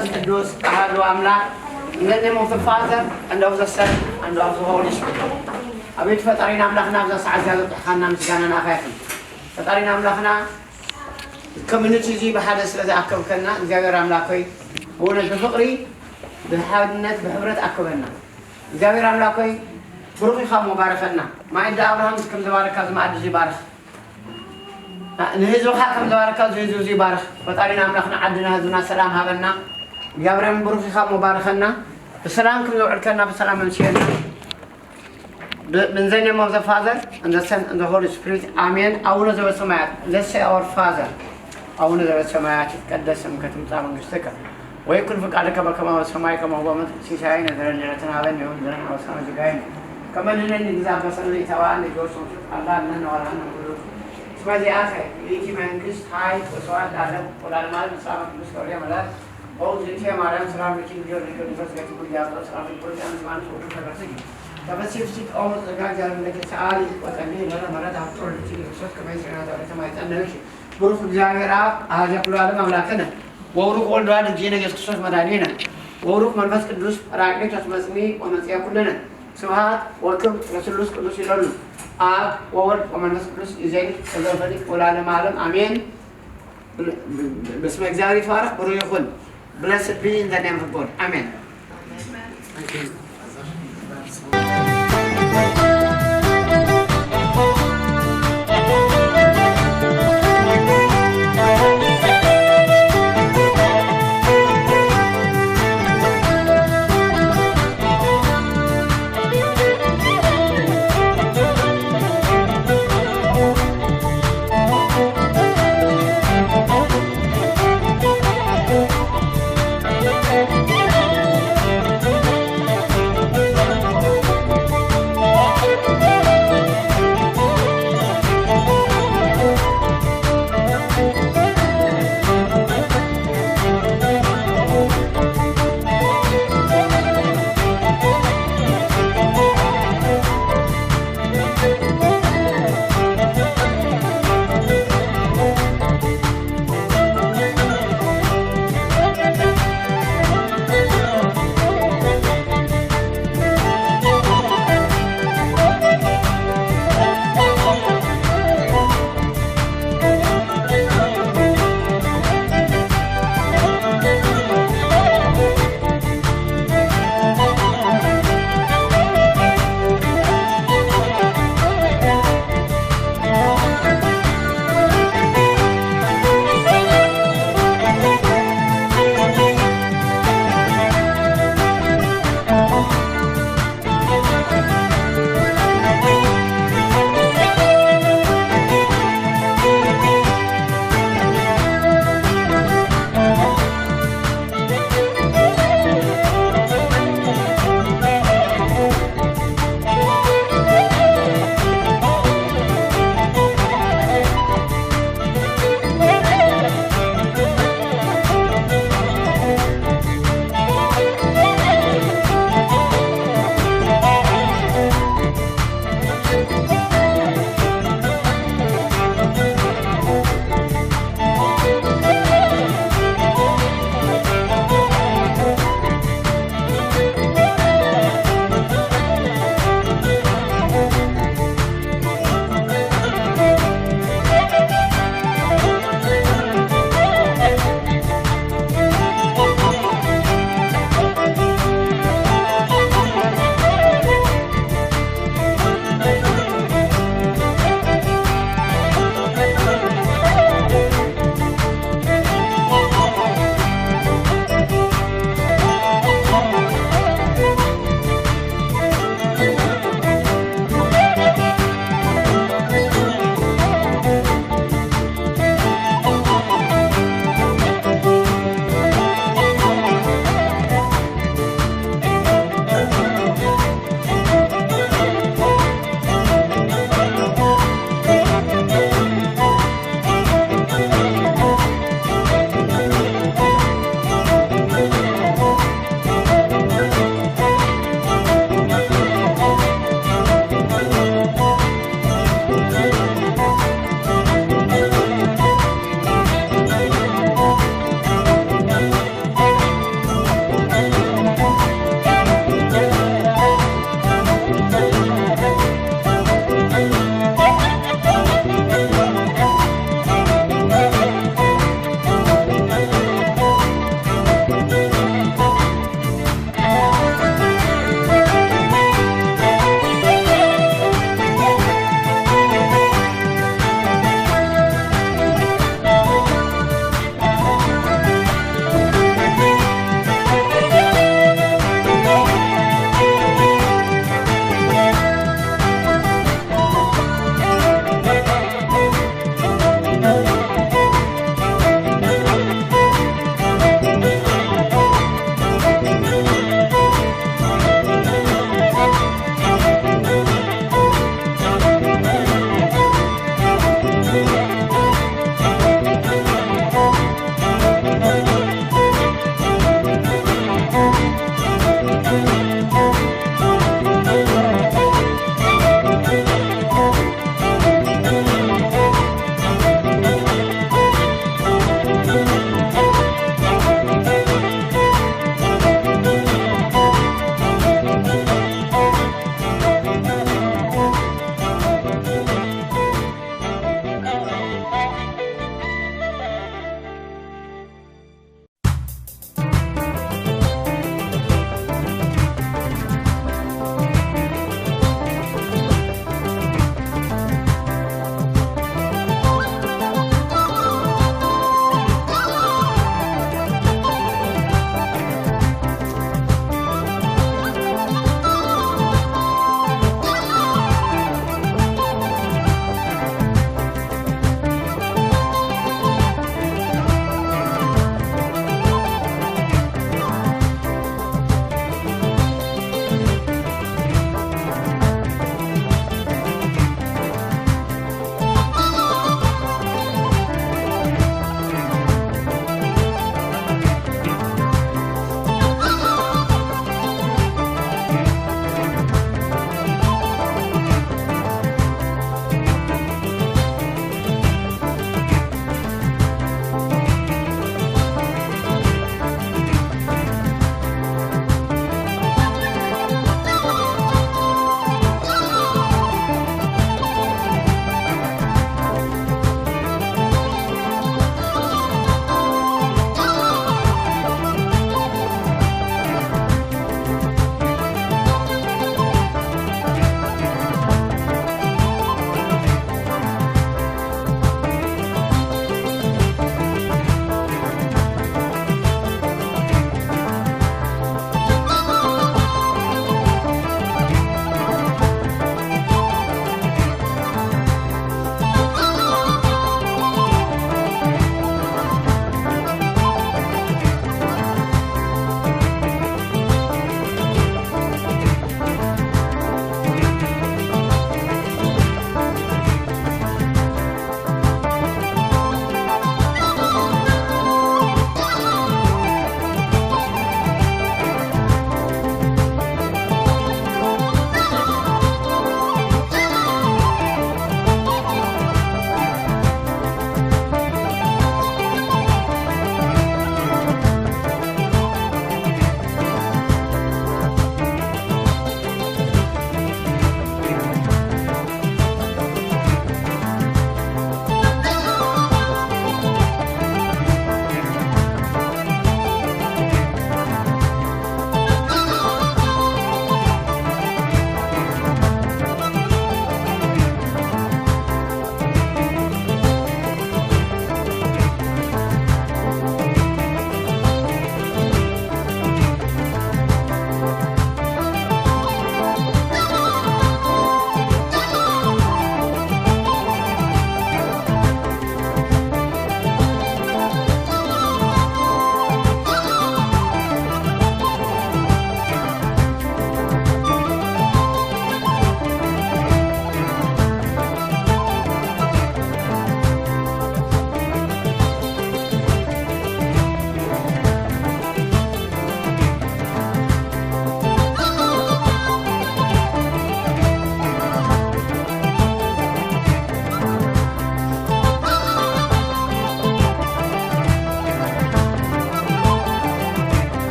መንፈስ ቅዱስ አሐዱ አምላክ in the name of the Father and of the Son and of the Holy Spirit. አቤት ፈጣሪና አምላክና በዛ ሰዓት ያለጥካና ምስጋናና አፋይም ፈጣሪና አምላክና ኮሚኒቲ ዚ በሐደ ስለዛ አከብከና እግዚአብሔር አምላክ ሆይ ወነ በፍቅሪ በሐድነት በህብረት አከበና እግዚአብሔር አምላክ ሆይ ብሩክ ይኻሞ ባረከና ማይዳ አብርሃም ከም ተባረከ ማዕድ ዚ ባረክ ንህዝብኻ ከም ተባረከ ዝህዝብ ዚ ባረክ ፈጣሪና አምላክና ዓድና ህዝብና ሰላም ሃበና እግዚአብሔር ብሩክ ይኻሞ ባረከና በሰላም ከም ዘውዕልከና በሰላም እንሽየና In the name of the Father, and the Son, and the Holy Spirit. Amen. Auna the Samayat. Let's say our Father. Auna the Samayat. Kadasam Katumta Mangusteka. We could look at the Kabakama Samayaka Mohammed, Sishain, and the Renatan Avenue, and the Rana Gain. Come on in example, suddenly Tawan, the Ghost of Allah, and all Hanu. Smiley Asa, Iki Mangus, High, Oswald, Adam, Olamal, Sam, Muskoria, Mala, all the Tiamaran, surrounding your first get to put the other surrounding programs, one for the فبس يفتك أول رجاء لك تعالي وتنين لنا مرات عطول تيجي بصوت كمان سنة ولا ما يتأنى شيء بروح الجامعة هذا كل هذا مملكنا وروح أول دوار الجينا يسقط مدارينا وروح من بس كدوس راجع تسمعني ونسيا كلنا سواء وكم رسولوس كدوس يلون وورد ومن بس كدوس يزيد كذا فريق ولا على معلم آمين بسم الله فارق بروح يقول blessed be in the name of God Amen. Thank you.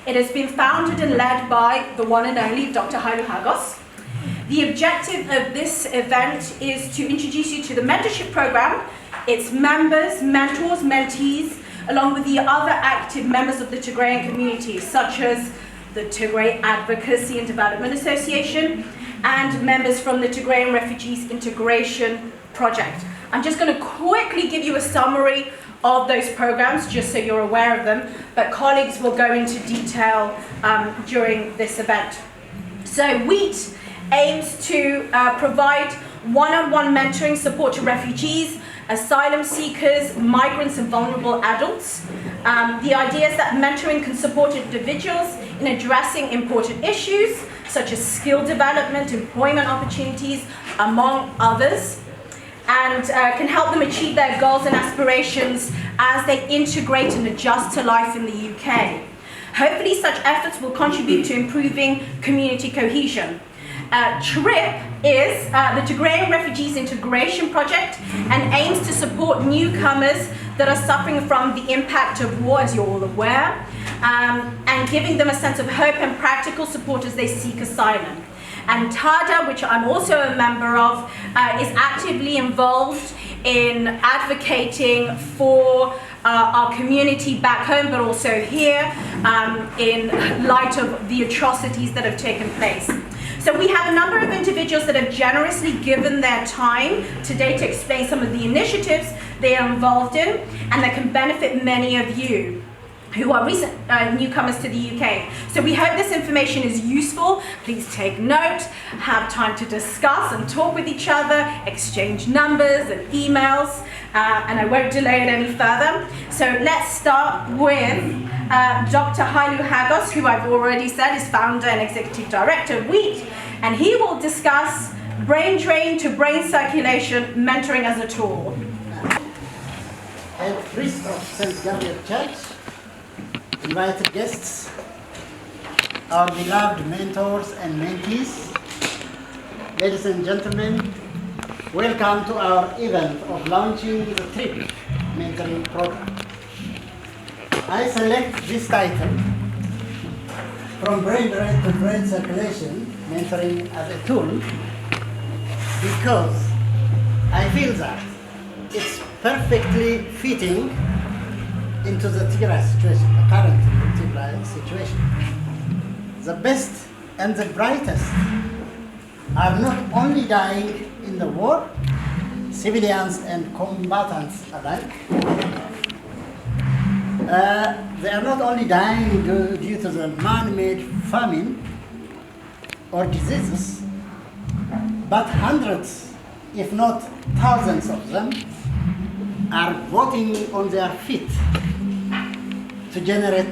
It has been founded and led by the one and only Dr. Hailu Hagos. The objective of this event is to introduce you to the mentorship program, its members, mentors, mentees, along with the other active members of the Tigrayan community, such as the Tigray Advocacy and Development Association, and members from the Tigrayan Refugees Integration Project. I'm just going to quickly give you a summary of those programs, just so you're aware of them, but colleagues will go into detail during this event. So WHEAT aims to provide one-on-one mentoring support to refugees, asylum seekers, migrants and vulnerable adults. The idea is that mentoring can support individuals in addressing important issues such as skill development, employment opportunities, among others, and can help them achieve their goals and aspirations as they integrate and adjust to life in the UK. Hopefully such efforts will contribute to improving community cohesion. TRIP is the Tigrayan Refugees Integration Project and aims to support newcomers that are suffering from the impact of war, as you're all aware, and giving them a sense of hope and practical support as they seek asylum. And TADA, which I'm also a member of, is actively involved in advocating for our community back home, but also here, in light of the atrocities that have taken place. So we have a number of individuals that have generously given their time today to explain some of the initiatives they are involved in and that can benefit many of you who are recent newcomers to the UK. So we hope this information is useful. Please take note, have time to discuss and talk with each other, exchange numbers and emails, and I won't delay it any further. So let's start with Dr. Hailu Hagos, who I've already said is founder and executive director of WHEAT, and he will discuss brain drain to brain circulation, mentoring as a tool. And priest of St. Gabriel Church, invited guests, our beloved mentors and mentees, ladies and gentlemen, welcome to our event of launching the TRIP mentoring program. I select this title, From Brain Drain to Brain Circulation, Mentoring as a Tool, because I feel that it's perfectly fitting into the Tigray situation, the current Tigray situation. The best and the brightest are not only dying in the war, civilians and combatants alike. They are not only dying due to the man-made famine or diseases, but hundreds, if not thousands of them, are voting on their feet to generate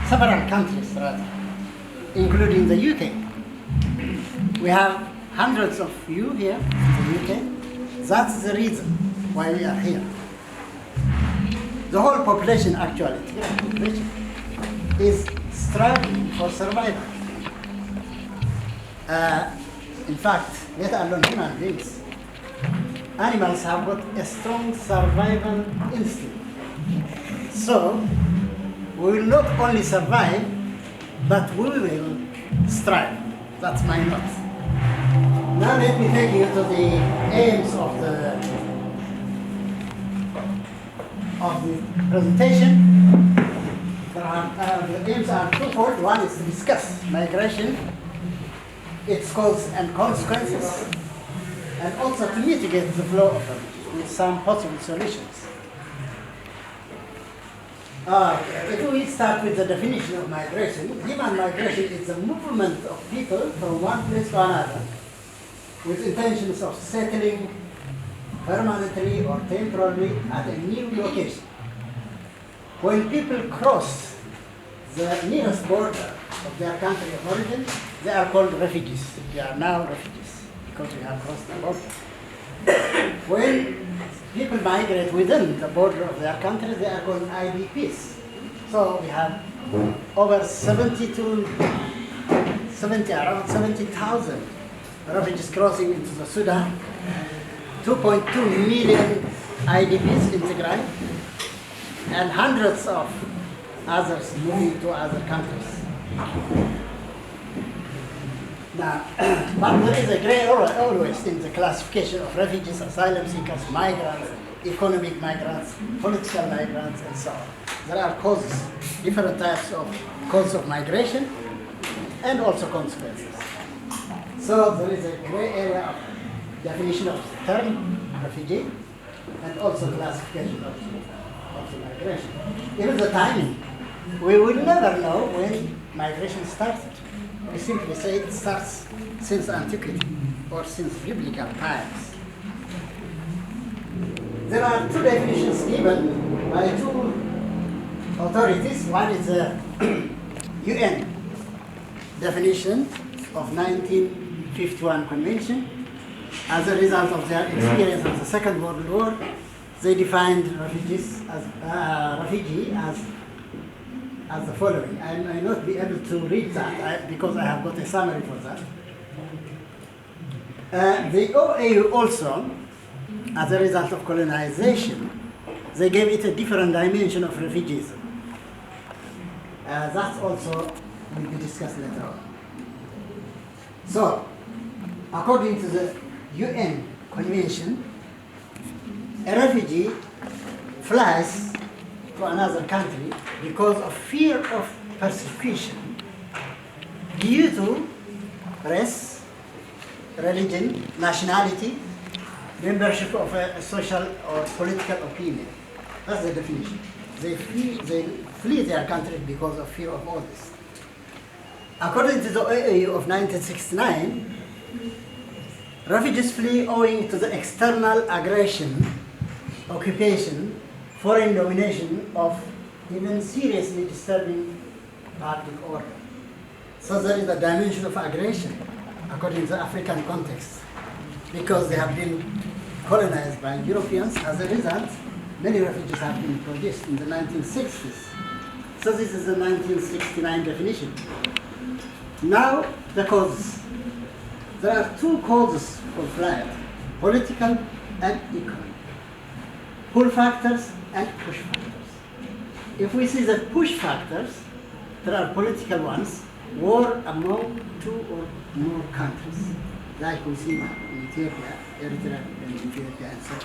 several countries rather, including the UK. We have hundreds of you here in the UK. That's the reason why we are here. The whole population, actually, the population, is struggling for survival. In fact, let alone human beings, animals have got a strong survival instinct. So, we will not only survive, but we will strive. That's my note. Now let me take you to the aims of the presentation. The aims are twofold. One is to discuss migration, its causes and consequences, and also to mitigate the flow of them with some possible solutions. If we start with the definition of migration, human migration is the movement of people from one place to another with intentions of settling permanently or temporarily at a new location. When people cross the nearest border of their country of origin, they are called refugees. They are now refugees because we have crossed the border. When people migrate within the border of their country, they are called IDPs. So we have over around 70,000 refugees crossing into the Sudan, 2.2 million IDPs in Tigray, and hundreds of others moving to other countries. Now, but there is a gray area always in the classification of refugees, asylum seekers, migrants, economic migrants, political migrants, and so on. There are causes, different types of causes of migration, and also consequences. So there is a gray area of definition of the term refugee, and also classification of the migration. Even the timing, we will never know when migration started. We simply say it starts since antiquity or since biblical times. There are two definitions given by two authorities. One is the UN definition of 1951 Convention. As a result of their experience of the Second World War, they defined refugee as the following. I may not be able to read that because I have got a summary for that. The OAU also, as a result of colonization, they gave it a different dimension of refugees. That also will be discussed later on. So, according to the UN Convention, a refugee flies to another country because of fear of persecution due to race, religion, nationality, membership of a social or political opinion. That's the definition. They flee their country because of fear of all this. According to the OAU of 1969, refugees flee owing to the external aggression, occupation, foreign domination of even seriously disturbing public order. So there is a dimension of aggression according to the African context, because they have been colonized by Europeans. As a result, many refugees have been produced in the 1960s. So this is the 1969 definition. Now, the causes. There are two causes for flight: political and economic. Pull factors and push factors. If we see the push factors, there are political ones: war among two or more countries, like we see now in Ethiopia, Eritrea, and Ethiopia, and so on.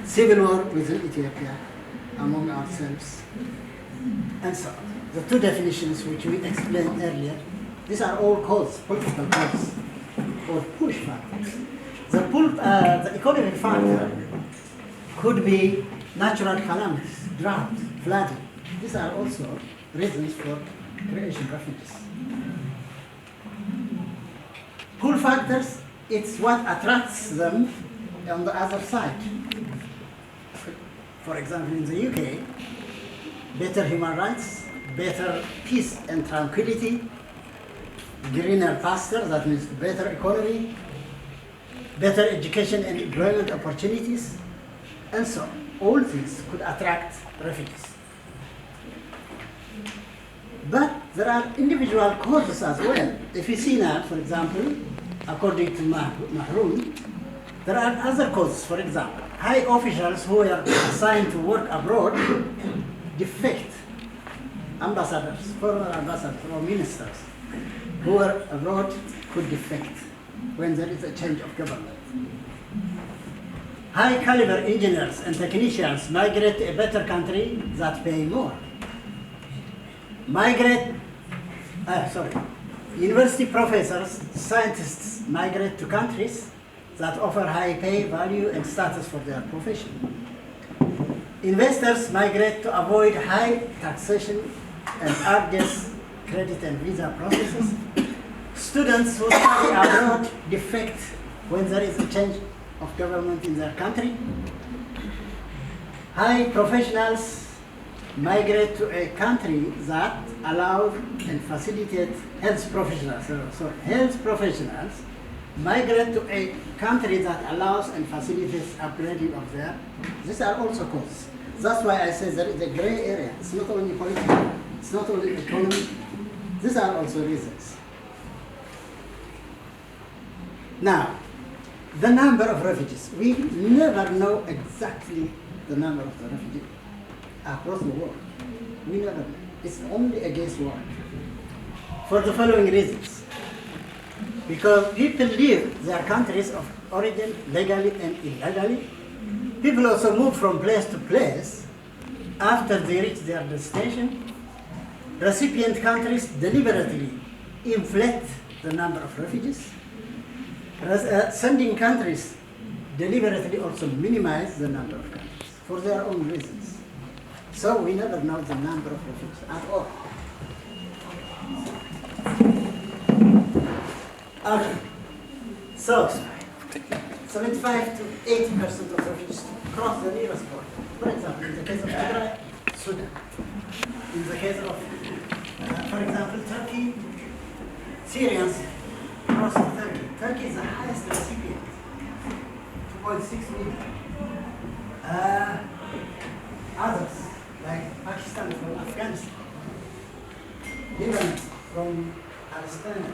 Civil war within Ethiopia, among ourselves, and so on. The two definitions which we explained earlier, these are all causes, political causes, or push factors. The economic factor could be natural calamities, drought, flooding. These are also reasons for creation of refugees. Pull factors, it's what attracts them on the other side. For example, in the UK, better human rights, better peace and tranquility, greener pastures, that means better economy, better education and employment opportunities, and so on. All these could attract refugees. But there are individual causes as well. If you see now, for example, according to Mahroun, there are other causes. For example, high officials who are assigned to work abroad defect. Ambassadors, former ambassadors, or ministers who are abroad could defect when there is a change of government. High caliber engineers and technicians migrate to a better country that pay more. University professors, scientists migrate to countries that offer high pay, value, and status for their profession. Investors migrate to avoid high taxation and arduous credit and visa processes. Students who study abroad defect when there is a change of government in their country. High professionals migrate to a country that allows and facilitates health professionals. Health professionals migrate to a country that allows and facilitates upgrading of their. These are also causes. That's why I say there is a gray area. It's not only political, it's not only economic. These are also reasons. Now, the number of refugees. We never know exactly the number of the refugees across the world. We never. It's only a guesswork. For the following reasons. Because people leave their countries of origin legally and illegally. People also move from place to place after they reach their destination. Recipient countries deliberately inflate the number of refugees. Sending countries deliberately also minimize the number of countries for their own reasons. So we never know the number of refugees at all. Okay. So 75 to 80% of refugees cross the nearest border. For example, in the case of Tigrayan, Sudan. In the case of, for example, Turkey, Syrians cross Turkey. Turkey is the highest recipient, 2.6 million. Others, like Pakistan from Afghanistan, Lebanon from Palestine,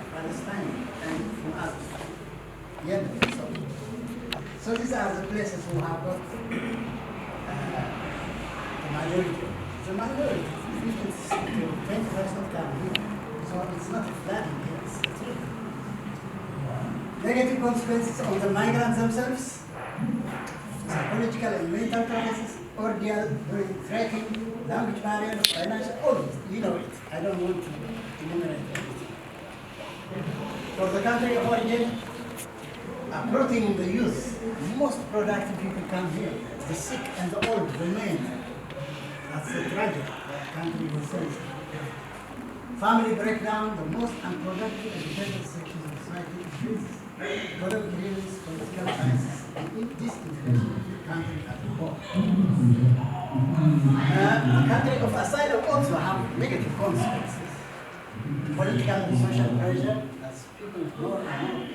and from others, Yemen. So these are the places who have got the majority. The majority, 50 to 20% come here. So it's not a flooding here, it's a trip. Negative consequences on the migrants themselves, psychological and mental crisis, ordeal during trekking, language barrier, financial, all this, you know it. I don't want to enumerate everything. For the country of origin, approaching the youth, most productive people come here. The sick and the old remain. That's a tragedy. The country will say. Family breakdown, the most unproductive and dependent section of society increases. Economic reasons, political crisis, and disintegration of the country as a whole. The country of asylum also have negative consequences. Political and social pressure, as people more and more.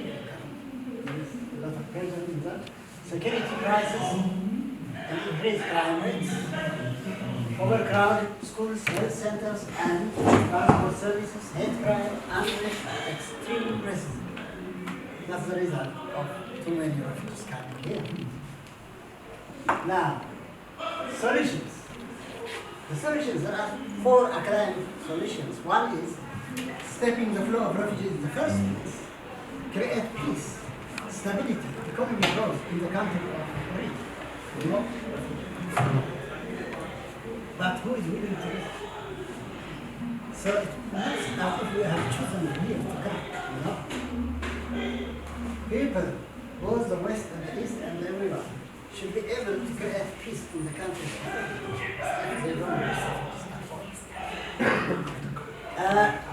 There is a lot of pressure in that. Security crisis and increased crime rates. Overcrowded schools, health centers, and transport services, hate crime, unrest, extreme racism. That's the result of too many refugees coming here. Now, solutions. The solutions, there are 4 academic solutions. One is stopping the flow of refugees in the first place, create peace, stability, economic growth in the country of origin. But who is willing to do it? So it looks as if we have chosen here to come, People, both the West and the East and everyone, should be able to create peace in the country. They don't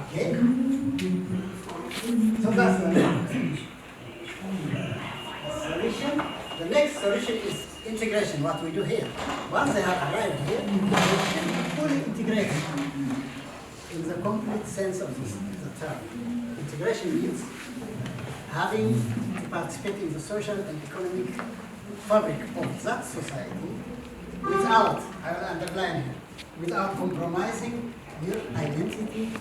okay. So that's the solution. The next solution is integration, what we do here. Once they have arrived here, they can be fully integrated in the complete sense of the term. Integration means having to participate in the social and economic fabric of that society without, I will underline here, without compromising your identity,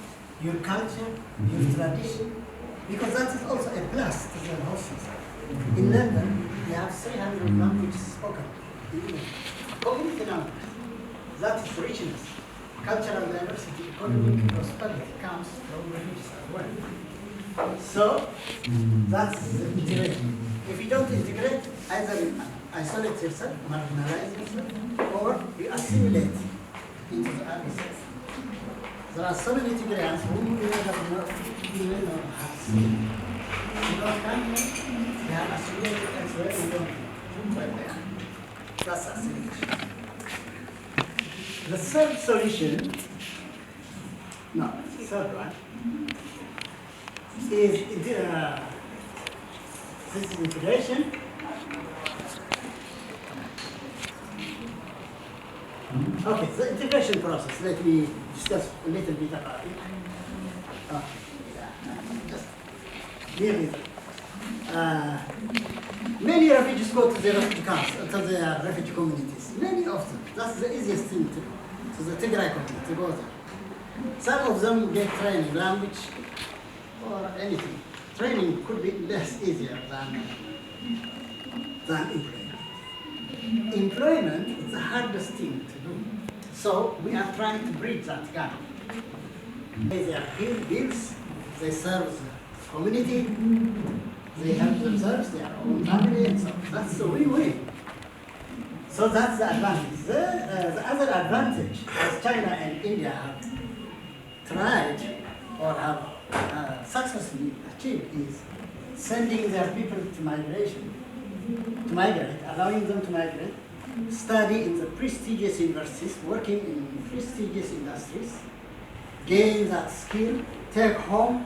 your culture, your tradition, because that is also a plus to the whole society. In London, we have 300 languages spoken. Community language. That is richness. Cultural diversity, economic prosperity comes from refugees as well. So, that's the integration. If you don't integrate, either you isolate yourself, marginalize yourself, or you assimilate into the other side. There are so many Tigrayans whom we never know, even know have seen. Because they have assimilated elsewhere, we don't know where they are. That's assimilation. The third solution, third one, is this is integration. Okay, the integration process, let me discuss a little bit about it. Just nearly. Many refugees go to the refugee camps, to the refugee communities. Many of them. That's the easiest thing to do, to the Tigray community, to go there. Some of them get training, language, or anything. Training could be less easier than employment. Employment is the hardest thing to do. So we are trying to bridge that gap. They are paying bills, they serve the community, they help themselves, their own family, and so that's the win-win. So that's the advantage. The other advantage, as China and India have tried or have successfully achieved, is sending their people to migrate, allowing them to migrate, study in the prestigious universities, working in prestigious industries, gain that skill, take home.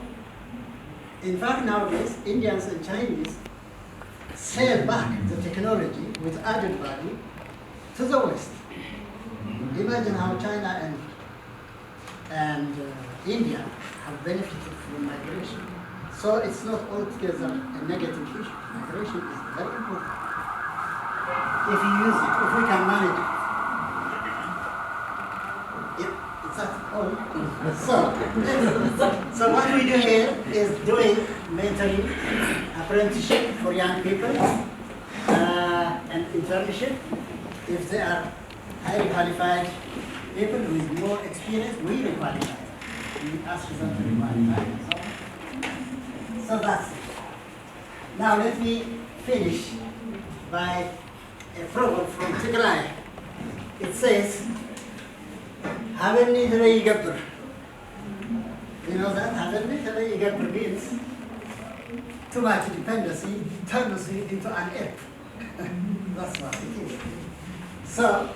In fact, nowadays, Indians and Chinese sell back the technology with added value to the West. Imagine how China and India have benefited from migration. So it's not altogether a negative issue. Migration is very important. If you use it, if we can manage it. It's that all. So what we do here is doing mentoring, apprenticeship for young people, and internship. If they are highly qualified people with more experience, we requalify them. We ask them to requalify. So that's it. Now let me finish by a proverb from Tigrayan. It says, "Havenni thalay yigabr." You know that? Havenni thalay yigabr means too much dependency turns you into an ape. That's what it is. So,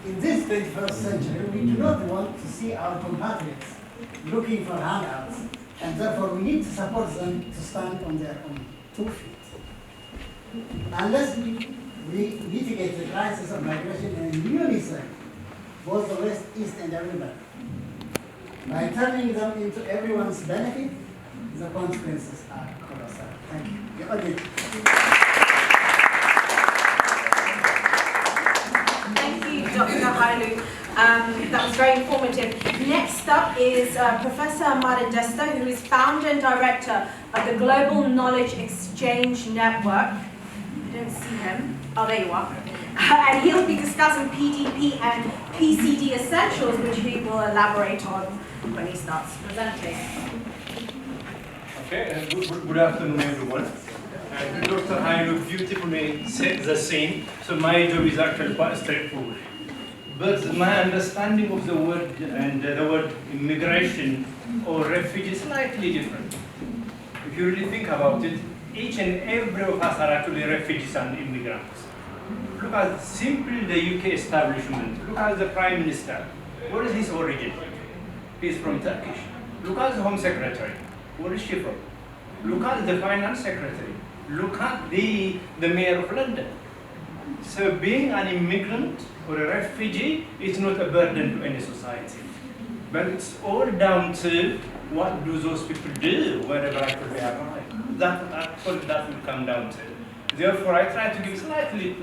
in this 21st century, we do not want to see our compatriots looking for handouts, and therefore we need to support them to stand on their own 2 feet. Unless we mitigate the crisis of migration in unison, both the West, East, and everybody, by turning them into everyone's benefit, the consequences are colossal. Thank you. Thank you, Dr. Hailu. That was very informative. Next up is Professor Maradesta, who is founder and director of the Global Knowledge Exchange Network. I don't see him. Oh, there you are. And he'll be discussing PDP and PCD essentials, which he will elaborate on when he starts presenting. Okay, good afternoon, everyone. Dr. Hailu beautifully set the scene, so my job is actually quite straightforward. But my understanding of the word and the word immigration or refugee is slightly different. If you really think about it, each and every of us are actually refugees and immigrants. Look at simply the UK establishment. Look at the Prime Minister. What is his origin? He's from Turkish. Look at the Home Secretary. Where is she from? Look at the Finance Secretary. Look at the Mayor of London. So being an immigrant or a refugee is not a burden to any society. But it's all down to what do those people do wherever actually they arrive. That will come down to. Therefore, I try to give slightly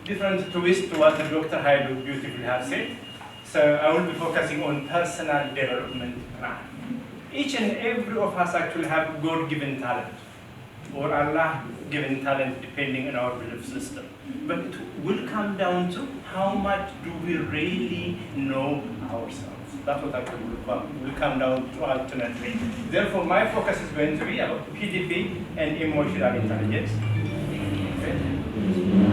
different twist to what the Dr. Hailu beautifully has said. So I will be focusing on personal development plan. Each and every of us actually have God-given talent, or Allah-given talent, depending on our belief system. But it will come down to how much do we really know ourselves. That's what actually will come down to ultimately. Therefore, my focus is going to be about PDP and emotional intelligence. Okay.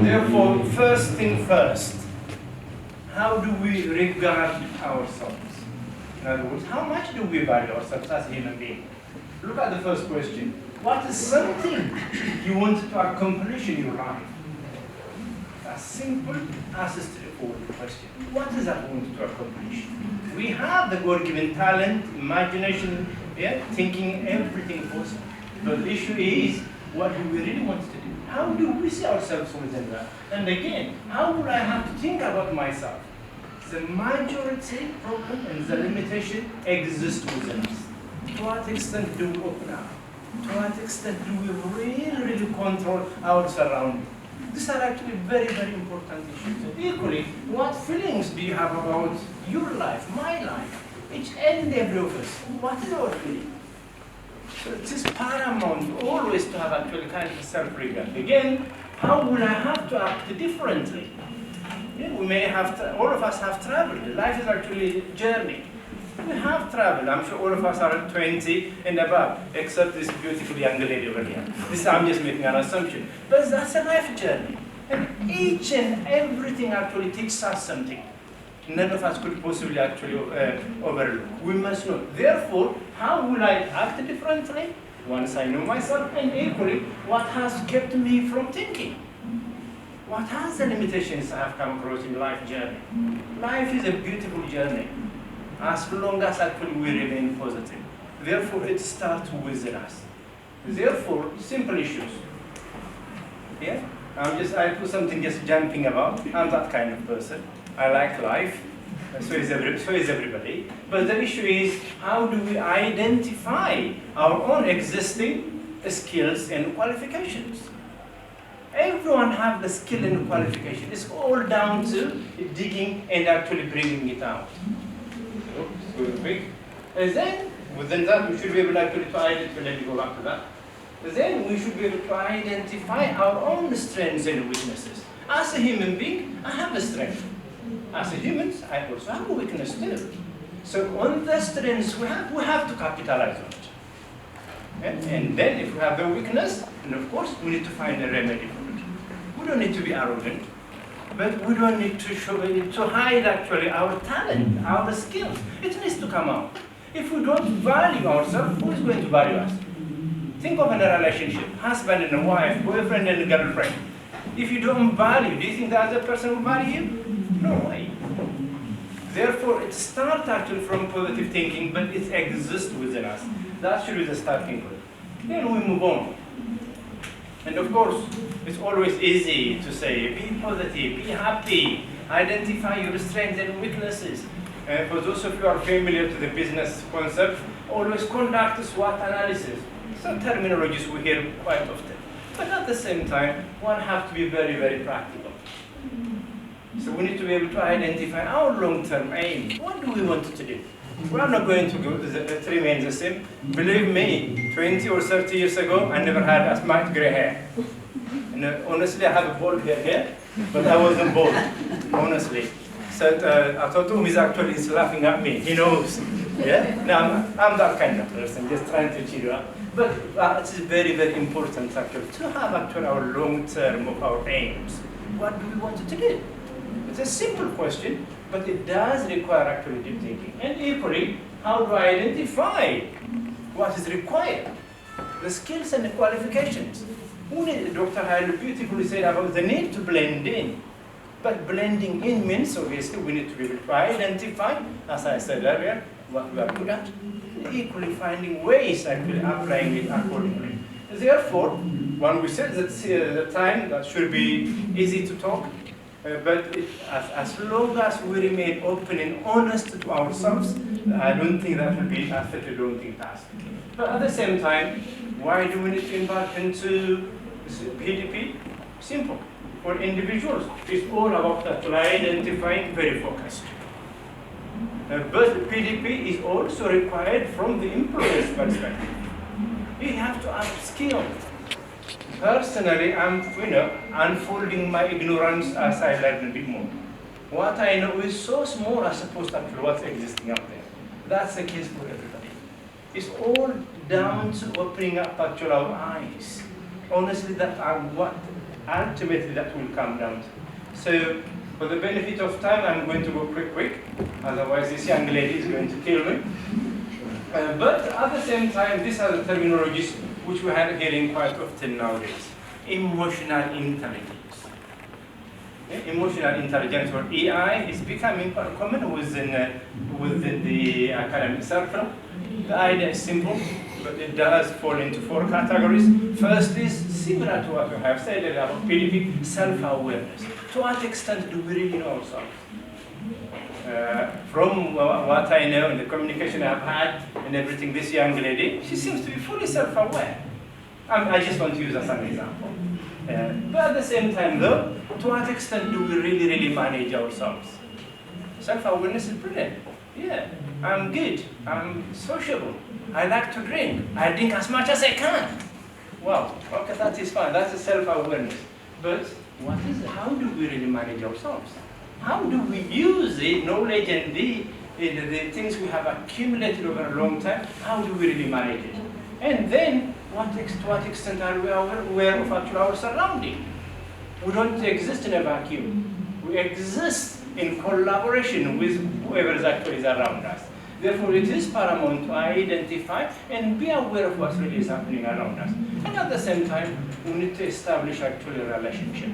Therefore, first thing first, how do we regard ourselves? In other words, how much do we value ourselves as human beings? Look at the first question. What is something you want to accomplish in your life? As simple as a straightforward question. What is that we want to accomplish? We have the God-given talent, imagination, thinking everything possible. But the issue is, what do we really want to do? How do we see ourselves within that? And again, how would I have to think about myself? The majority problem and the limitation exist within us. To what extent do we open up? To what extent do we really control our surroundings? These are actually very, very important issues. And equally, what feelings do you have about your life, my life, each and every of us? What is our feeling? So it is paramount always to have actually kind of self-regard. Again, how will I have to act differently? Yeah, we may have, all of us have traveled. Life is actually a journey. We have traveled. I'm sure all of us are 20 and above, except this beautiful young lady over here. I'm just making an assumption. But that's a life journey. And each and everything actually teaches us something. None of us could possibly actually overlook. We must know. Therefore, how will I act differently? Once I know myself, and equally, what has kept me from thinking? What are the limitations I have come across in life journey? Life is a beautiful journey, as long as actually we remain positive. Therefore, it starts within us. Therefore, simple issues. Yeah, I put something just jumping about. I'm that kind of person. I like life. So is everybody. But the issue is, how do we identify our own existing skills and qualifications? Everyone have the skill and qualification. It's all down to digging and actually bringing it out. So, quick. And then, within that, we should be able actually to identify, let me go back to that. Then we should be able to identify our own strengths and weaknesses. As a human being, I have a strength. As a human, I also have a weakness too. So on the strengths we have to capitalize on it. And then if we have the weakness, then of course we need to find a remedy for it. We don't need to be arrogant, but we don't need to hide actually our talent, our skills. It needs to come out. If we don't value ourselves, who is going to value us? Think of a relationship, husband and wife, boyfriend and girlfriend. If you don't value, do you think the other person will value you? No way. Therefore, it starts actually from positive thinking, but it exists within us. That should be the starting point. Then we move on. And of course, it's always easy to say, be positive, be happy, identify your strengths and weaknesses. And for those of you who are familiar to the business concept, always conduct a SWOT analysis. Some terminologies we hear quite often. But at the same time, one has to be very, very practical. So we need to be able to identify our long-term aim. What do we want to do? We are not going to remain the same. Believe me, 20 or 30 years ago, I never had as much gray hair. And honestly, I have a bald hair here, but I wasn't bald, honestly. So I thought, he's actually laughing at me. He knows. Yeah? Now, I'm that kind of person, just trying to cheer you up. But it is very, very important actually to have actually our long-term of our aims. What do we want to do? It's a simple question, but it does require actually deep thinking. And equally, how do I identify what is required? The skills and the qualifications. Dr. Haile beautifully said about the need to blend in. But blending in means, obviously, we need to be able to identify, as I said earlier, what we are good at. Equally finding ways actually applying it accordingly. Therefore, when we said that the time that should be easy to talk, but as long as we remain open and honest to ourselves, I don't think that will be a very daunting task. But at the same time, why do we need to embark into PDP? Simple. For individuals, it's all about actually identifying very focused. But PDP is also required from the employer's perspective. You have to upskill. Personally, I'm unfolding my ignorance as I learn a bit more. What I know is so small as opposed to what's existing out there. That's the case for everybody. It's all down to opening up actually our eyes. Honestly, that are what ultimately that will come down to. So, for the benefit of time, I'm going to go quick. Otherwise, this young lady is going to kill me. But at the same time, these are the terminologies which we are hearing quite often nowadays. Emotional intelligence. Emotional intelligence, or EI, is becoming quite common within the academic circle. The idea is simple, but it does fall into 4 categories. First is similar to what we have said earlier about PDP, self-awareness. To what extent do we really know ourselves? From what I know and the communication I've had and everything, this young lady, she seems to be fully self-aware. I just want to use as an example. But at the same time though, to what extent do we really manage ourselves? Self-awareness is brilliant. Yeah, I'm good, I'm sociable, I like to drink, I drink as much as I can. Wow, okay, that is fine, that's a self-awareness. But what is it? How do we really manage ourselves? how do we use the knowledge and the things we have accumulated over a long time, how do we really manage it? And then, to what extent are we aware of our surrounding? We don't exist in a vacuum. We exist in collaboration with whoever is actually around us. Therefore, it is paramount to identify and be aware of what really is happening around us. And at the same time, we need to establish actually a relationship.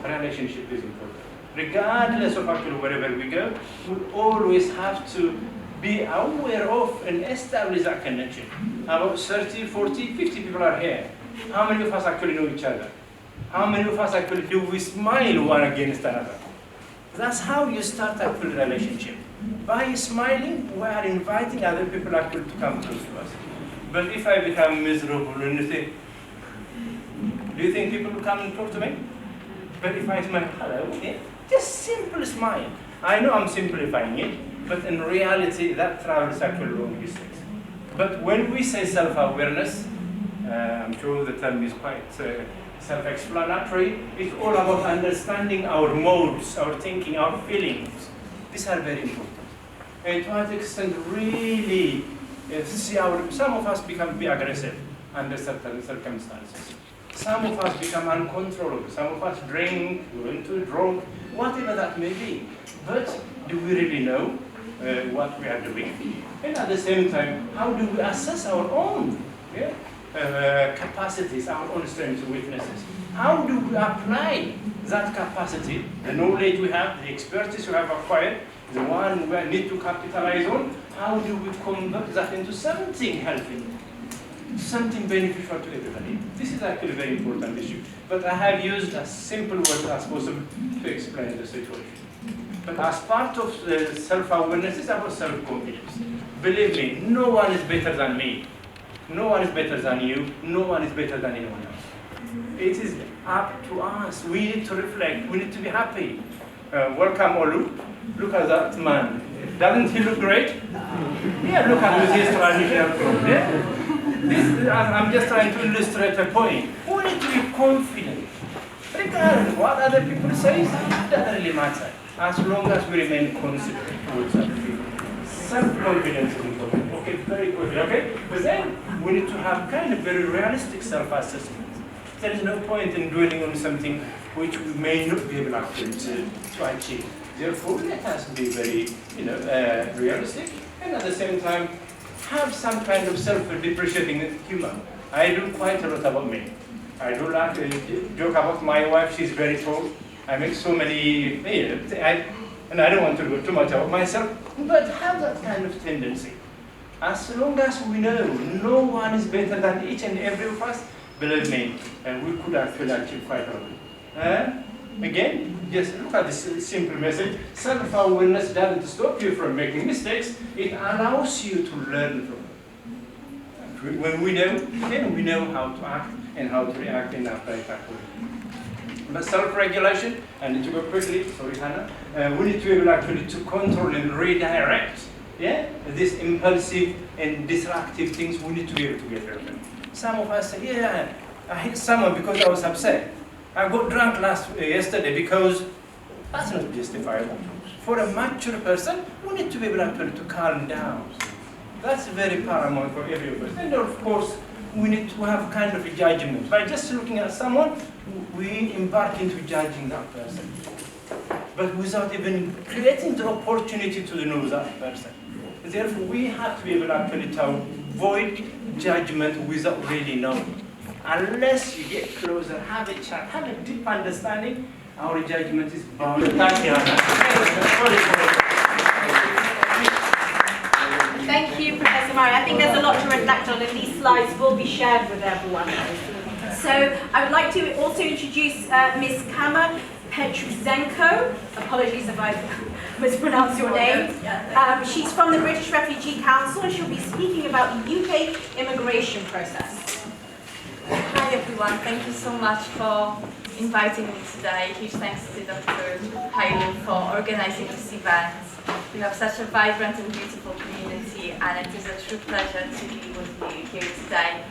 A relationship is important. Regardless of actually wherever we go, we always have to be aware of and establish that connection. About 30, 40, 50 people are here. How many of us actually know each other? How many of us actually do we smile one against another? That's how you start a full relationship. By smiling, we are inviting other people actually to come close to us. But if I become miserable and you think, do you think people will come and talk to me? But if I smile, hello, yeah, just simple smile. I know I'm simplifying it, but in reality, that travels actually long distance. But when we say self-awareness, I'm sure the term is quite self-explanatory. It's all about understanding our modes, our thinking, our feelings. These are very important. And to what extent really some of us become aggressive under certain circumstances. Some of us become uncontrollable. Some of us drink, go into drunk, whatever that may be. But do we really know what we are doing? And at the same time, how do we assess our own capacities, our own strengths and weaknesses? How do we apply that capacity, the knowledge we have, the expertise we have acquired, the one we need to capitalize on? How do we convert that into something healthy, something beneficial to everybody? This is actually a very important issue. But I have used as simple words as possible to explain the situation. But as part of self-awareness, it's about self-confidence. Believe me, no one is better than me. No one is better than you. No one is better than anyone else. It is up to us. We need to reflect. We need to be happy. Welcome, Olu. Look at that man. Doesn't he look great? Yeah, look at his traditional clothes. Yeah? I'm just trying to illustrate a point. We need to be confident. Regardless of what other people say, it doesn't really matter. As long as we remain considerate towards other people. Self-confidence is important. Okay, very good. Okay? But then we need to have kind of very realistic self-assessment. There is no point in dwelling on something which we may not be able to achieve. Therefore, let us be very, realistic, and at the same time, have some kind of self-depreciating humor. I do quite a lot about me. I do like to joke about my wife. She's very tall. I make so many, and I don't want to go too much about myself, but have that kind of tendency. As long as we know no one is better than each and every of us, believe me, we could actually achieve quite a lot. Again, just look at this simple message. Self-awareness doesn't stop you from making mistakes. It allows you to learn from them. When we know, then we know how to act and how to react in our life. But self-regulation, I need to go quickly, sorry Hannah, we need to be able actually to control and redirect these impulsive and disruptive things. We need to be able to get rid of them. Some of us say, yeah, I hit someone because I was upset. I got drunk yesterday because that's not justifiable. For a mature person, we need to be able to calm down. That's very paramount for every of us. And of course, we need to have kind of a judgment. By just looking at someone, we embark into judging that person. But without even creating the opportunity to know that person. Therefore, we have to be able actually to avoid judgment without really knowing. Unless you get closer, have a chat, have a deep understanding, our judgment is bound. Thank you, Anna. Thank you, Professor Murray. I think there's a lot to reflect on, and these slides will be shared with everyone. So I would like to also introduce Ms. Kama Petruzenko. Apologies if I mispronounced your name. She's from the British Refugee Council, and she'll be speaking about the UK immigration process. Hi everyone, thank you so much for inviting me today. Huge thanks to Dr. Hailu for organizing this event. We have such a vibrant and beautiful community, and it is a true pleasure to be with you here today.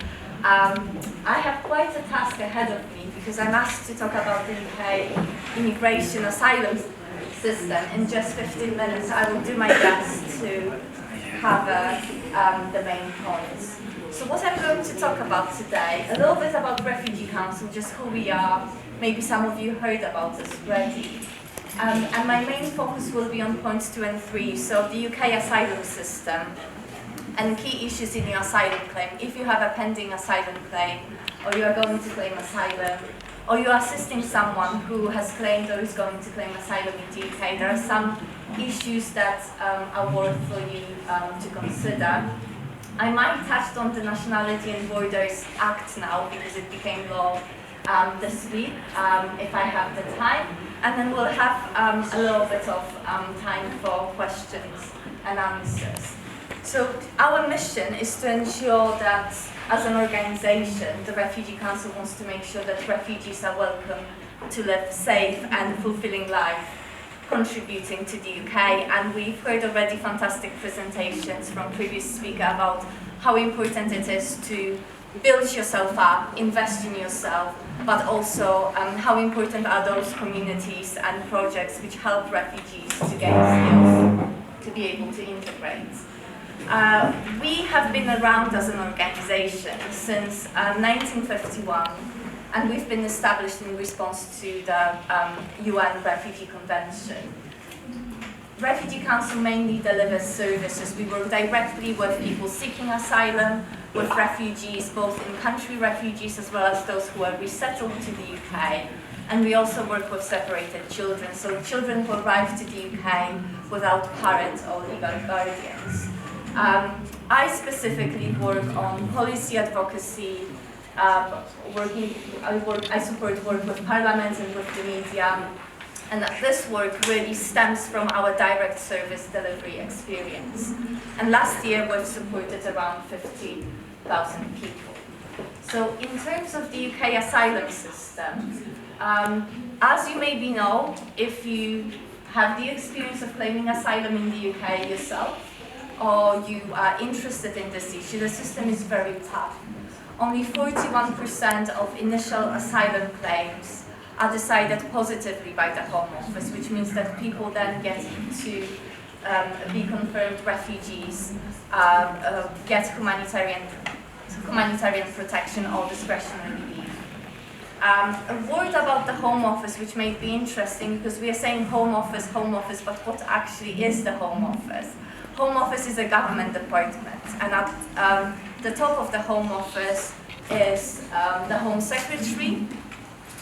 I have quite a task ahead of me because I'm asked to talk about the UK immigration asylum system in just 15 minutes. I will do my best to cover the main points. So what I'm going to talk about today, a little bit about Refugee Council, just who we are. Maybe some of you heard about us already. And my main focus will be on points 2 and 3, so the UK asylum system and key issues in your asylum claim. If you have a pending asylum claim, or you are going to claim asylum, or you are assisting someone who has claimed or is going to claim asylum in the UK, there are some issues that are worth for you to consider. I might touch on the Nationality and Borders Act now because it became law this week, if I have the time, and then we'll have a little bit of time for questions and answers. So our mission is to ensure that as an organization, the Refugee Council wants to make sure that refugees are welcome to live safe and fulfilling life, contributing to the UK, and we've heard already fantastic presentations from previous speakers about how important it is to build yourself up, invest in yourself, but also how important are those communities and projects which help refugees to gain skills to be able to integrate. We have been around as an organization since 1951, and we've been established in response to the UN Refugee Convention. Refugee Council mainly delivers services. We work directly with people seeking asylum, with refugees, both in-country refugees as well as those who are resettled to the UK. And we also work with separated children, so children who arrive to the UK without parents or legal guardians. I specifically work on policy advocacy, I support work with parliaments and with the media, and this work really stems from our direct service delivery experience. And last year we've supported around 50,000 people. So in terms of the UK asylum system, as you maybe know, if you have the experience of claiming asylum in the UK yourself, or you are interested in this issue, the system is very tough. Only 41% of initial asylum claims are decided positively by the Home Office, which means that people then get to be confirmed refugees, get humanitarian protection or discretionary leave. A word about the Home Office, which may be interesting, because we are saying Home Office, but what actually is the Home Office? Home Office is a government department, and at the top of the Home Office is the Home Secretary,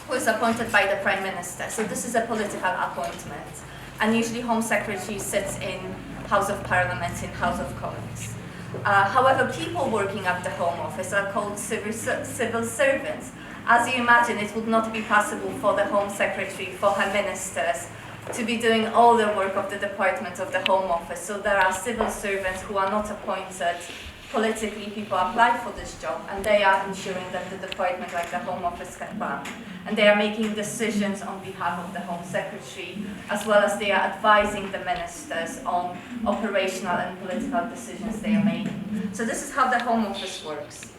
who is appointed by the Prime Minister. So this is a political appointment, and usually Home Secretary sits in House of Parliament, in House of Commons. However, people working at the Home Office are called civil servants. As you imagine, it would not be possible for the Home Secretary, for her ministers, to be doing all the work of the department of the Home Office. So there are civil servants who are not appointed politically. People apply for this job, and they are ensuring that the department, like the Home Office, can run. And they are making decisions on behalf of the Home Secretary, as well as they are advising the ministers on operational and political decisions they are making. So this is how the Home Office works.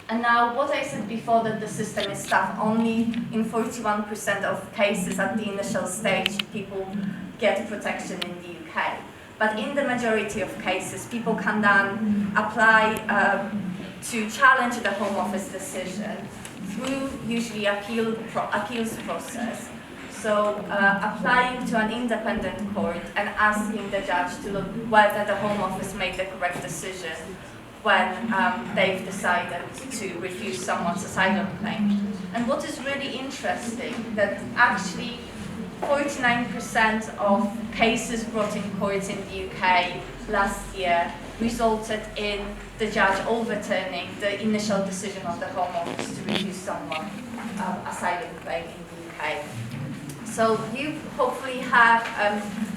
And now, what I said before, that the system is tough, only in 41% of cases at the initial stage people get protection in the UK. But in the majority of cases, people can then apply to challenge the Home Office decision through usually appeals process. So applying to an independent court and asking the judge to look whether the Home Office made the correct decision when they've decided to refuse someone's asylum claim. And what is really interesting, that actually 49% of cases brought in courts in the UK last year resulted in the judge overturning the initial decision of the Home Office to refuse someone asylum claim in the UK. So you hopefully have,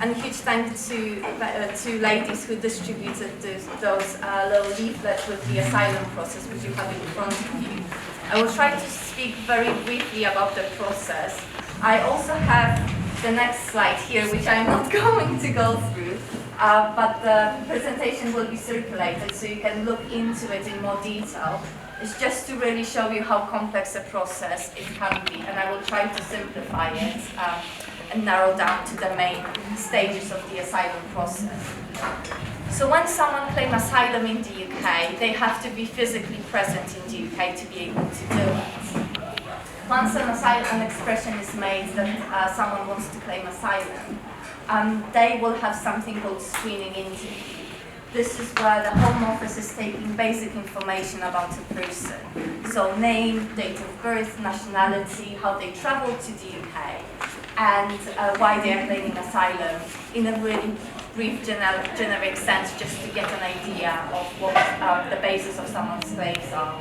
and huge thanks to ladies who distributed those little leaflets with the asylum process, which you have in front of you. I will try to speak very briefly about the process. I also have the next slide here, which I'm not going to go through, but the presentation will be circulated so you can look into it in more detail. It's just to really show you how complex a process it can be, and I will try to simplify it and narrow down to the main stages of the asylum process. So when someone claims asylum in the UK, they have to be physically present in the UK to be able to do it. Once an expression is made that someone wants to claim asylum, they will have something called screening interview. This is where the Home Office is taking basic information about a person. So name, date of birth, nationality, how they traveled to the UK, and why they are claiming asylum in a really brief generic sense, just to get an idea of what the basis of someone's claims are.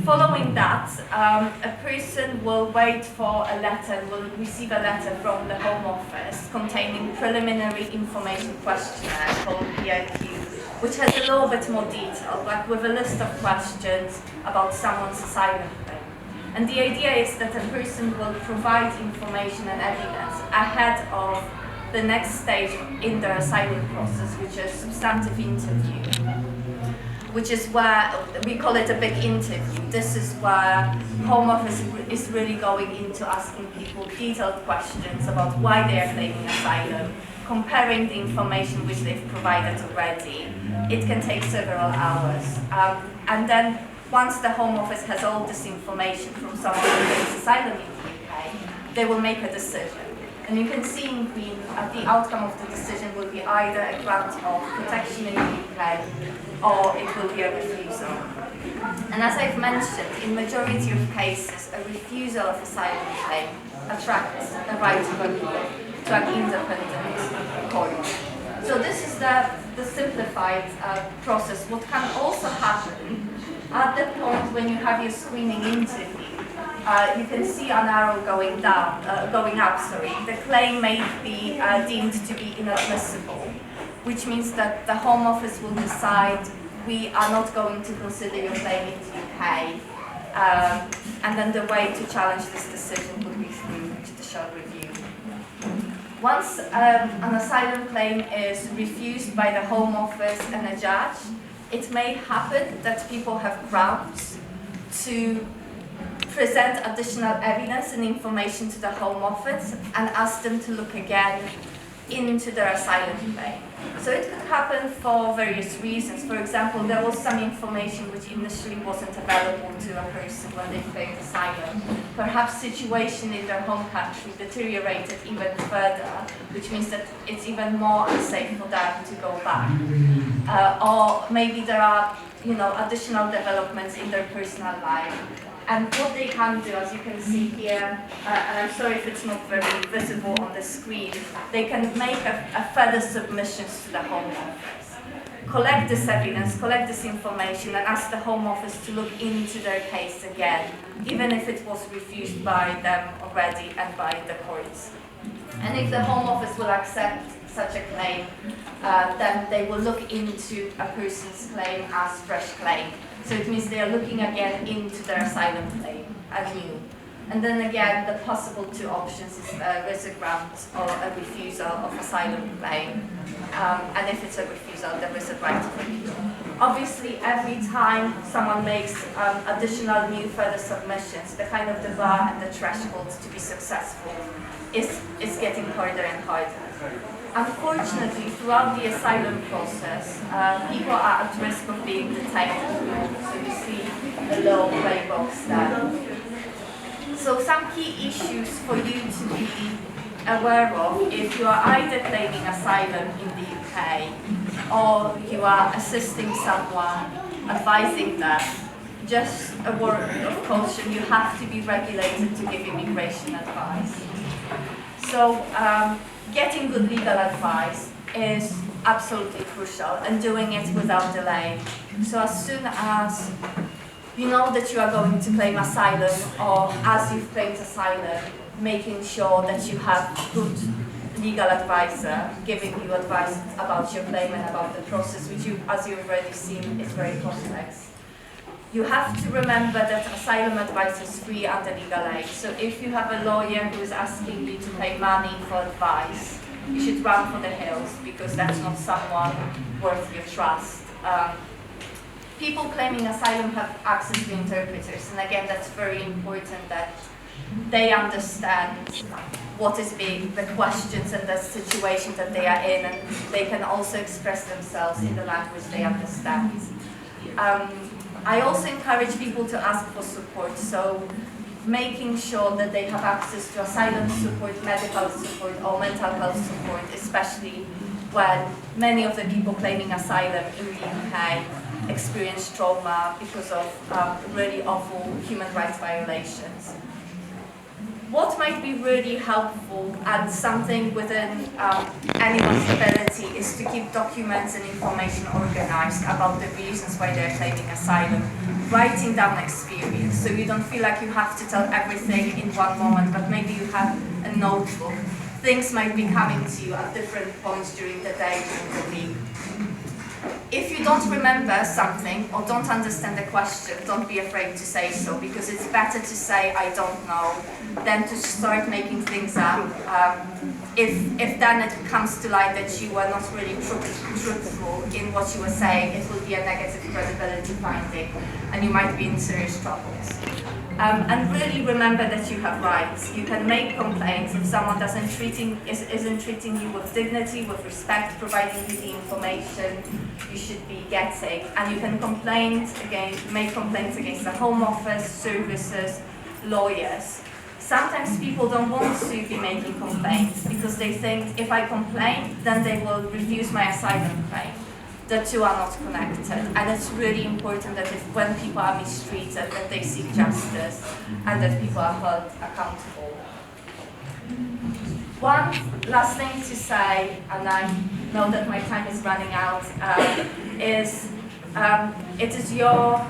Following that, a person will wait for a letter, will receive a letter from the Home Office containing preliminary information questionnaire called PIQ, which has a little bit more detail, like with a list of questions about someone's asylum claim. And the idea is that a person will provide information and evidence ahead of the next stage in their asylum process, which is substantive interview, which is where we call it a big interview. This is where Home Office is really going into asking people detailed questions about why they are claiming asylum, comparing the information which they've provided already. It can take several hours. And then once the Home Office has all this information from someone who claims asylum in the UK, they will make a decision. And you can see in green, the outcome of the decision will be either a grant of protection in the UK or it will be a refusal. And as I've mentioned, in majority of cases, a refusal of asylum claim attracts a right of appeal to an independent court. So this is the simplified process. What can also happen at the point when you have your screening interview, you can see an arrow going up. The claim may be deemed to be inadmissible, which means that the Home Office will decide we are not going to consider your claim in the UK, and then the way to challenge this decision would be through judicial review. Once an asylum claim is refused by the Home Office and a judge, it may happen that people have grounds to present additional evidence and information to the Home Office and ask them to look again into their asylum claim. So it could happen for various reasons. For example, there was some information which initially wasn't available to a person when they claimed asylum. Perhaps situation in their home country deteriorated even further, which means that it's even more unsafe for them to go back. Or maybe there are, additional developments in their personal life. And what they can do, as you can see here, and I'm sorry if it's not very visible on the screen, they can make a further submissions to the Home Office. Collect this evidence, collect this information, and ask the Home Office to look into their case again, even if it was refused by them already and by the courts. And if the Home Office will accept such a claim, then they will look into a person's claim as fresh claim. So it means they are looking again into their asylum claim anew. And then again, the possible two options is a grant or a refusal of asylum claim. And if it's a refusal, there is a right of appeal. Obviously, every time someone makes additional new further submissions, the kind of the bar and the threshold to be successful is getting harder and harder. Unfortunately, throughout the asylum process, people are at risk of being detained. So you see the low grey box there. So some key issues for you to be aware of if you are either claiming asylum in the UK or you are assisting someone, advising them, just a word of caution, you have to be regulated to give immigration advice. So getting good legal advice is absolutely crucial and doing it without delay. So as soon as you know that you are going to claim asylum or as you've claimed asylum, making sure that you have good legal advisor giving you advice about your claim and about the process, which as you've already seen is very complex. You have to remember that asylum advice is free under legal aid. So if you have a lawyer who is asking you to pay money for advice, you should run for the hills because that's not someone worth your trust. people claiming asylum have access to interpreters, and again, that's very important that they understand what is being, the questions and the situation that they are in, and they can also express themselves in the language they understand. I also encourage people to ask for support, so making sure that they have access to asylum support, medical support, or mental health support, especially when many of the people claiming asylum in the UK experience trauma because of really awful human rights violations. What might be really helpful and something within anyone's ability is to keep documents and information organized about the reasons why they're claiming asylum, writing down experience so you don't feel like you have to tell everything in one moment, but maybe you have a notebook. Things might be coming to you at different points during the day, during the week. If you don't remember something or don't understand the question, don't be afraid to say so, because it's better to say I don't know than to start making things up. If then it comes to light that you were not really truthful in what you were saying, it will be a negative credibility finding and you might be in serious troubles. And really remember that you have rights. You can make complaints if someone isn't treating you with dignity, with respect, providing you the information you should be getting. And you can make complaints against the Home Office, services, lawyers. Sometimes people don't want to be making complaints because they think if I complain, then they will refuse my asylum claim. The two are not connected, and it's really important that when people are mistreated, that they seek justice and that people are held accountable. One last thing to say, and I know that my time is running out, is it is your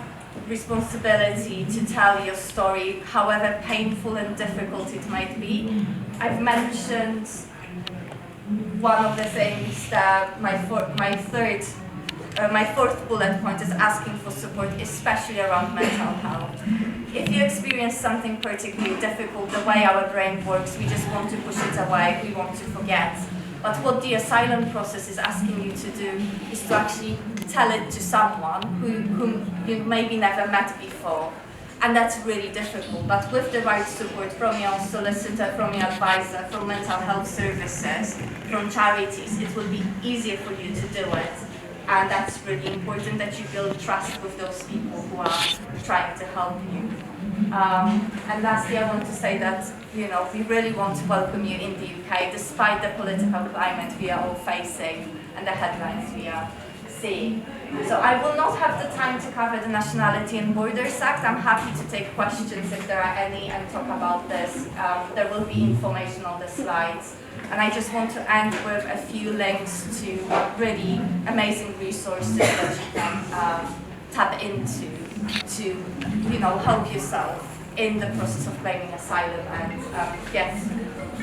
responsibility to tell your story, however painful and difficult it might be. I've mentioned one of the things that my fourth bullet point is asking for support, especially around mental health. If you experience something particularly difficult, the way our brain works, we just want to push it away, we want to forget. But what the asylum process is asking you to do is to actually tell it to someone whom you maybe never met before. And that's really difficult, but with the right support from your solicitor, from your advisor, from mental health services, from charities, it will be easier for you to do it. And that's really important that you build trust with those people who are trying to help you. And lastly, I want to say that we really want to welcome you in the UK, despite the political climate we are all facing and the headlines we are seeing. So I will not have the time to cover the Nationality and Borders Act. I'm happy to take questions if there are any and talk about this. There will be information on the slides. And I just want to end with a few links to really amazing resources that you can tap into to help yourself in the process of claiming asylum and get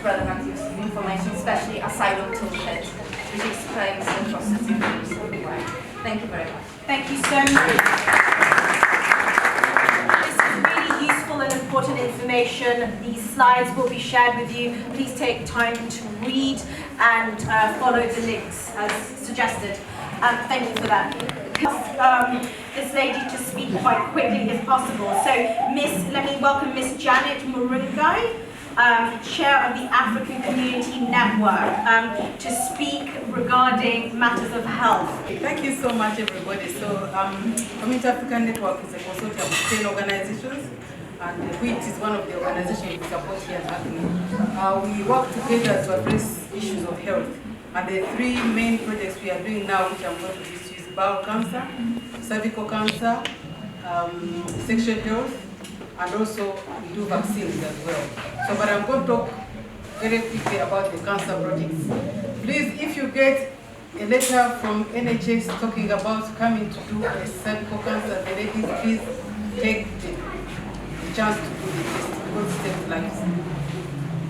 relevant information, especially Asylum Toolkit, which explains the process in a useful way. Thank you very much. Thank you so much. This is really useful and important information. These slides will be shared with you. Please take time to read and follow the links as suggested. Thank you for that. This lady to speak quite quickly if possible. So let me welcome Miss Janet Murungai, Chair of the African Community Network, to speak regarding matters of health. Thank you so much, everybody. So, Community African Network is a consortium of 10 organizations, and WIT is one of the organizations we support here at ACME. We work together to address issues of health. And the three main projects we are doing now, which I'm going to list, is bowel cancer, cervical cancer, sexual health, and also we do vaccines as well. So, but I'm going to talk very quickly about the cancer projects. Please, if you get a letter from NHS talking about coming to do a cervical cancer, the ladies, please take the chance to do the test because it takes lives.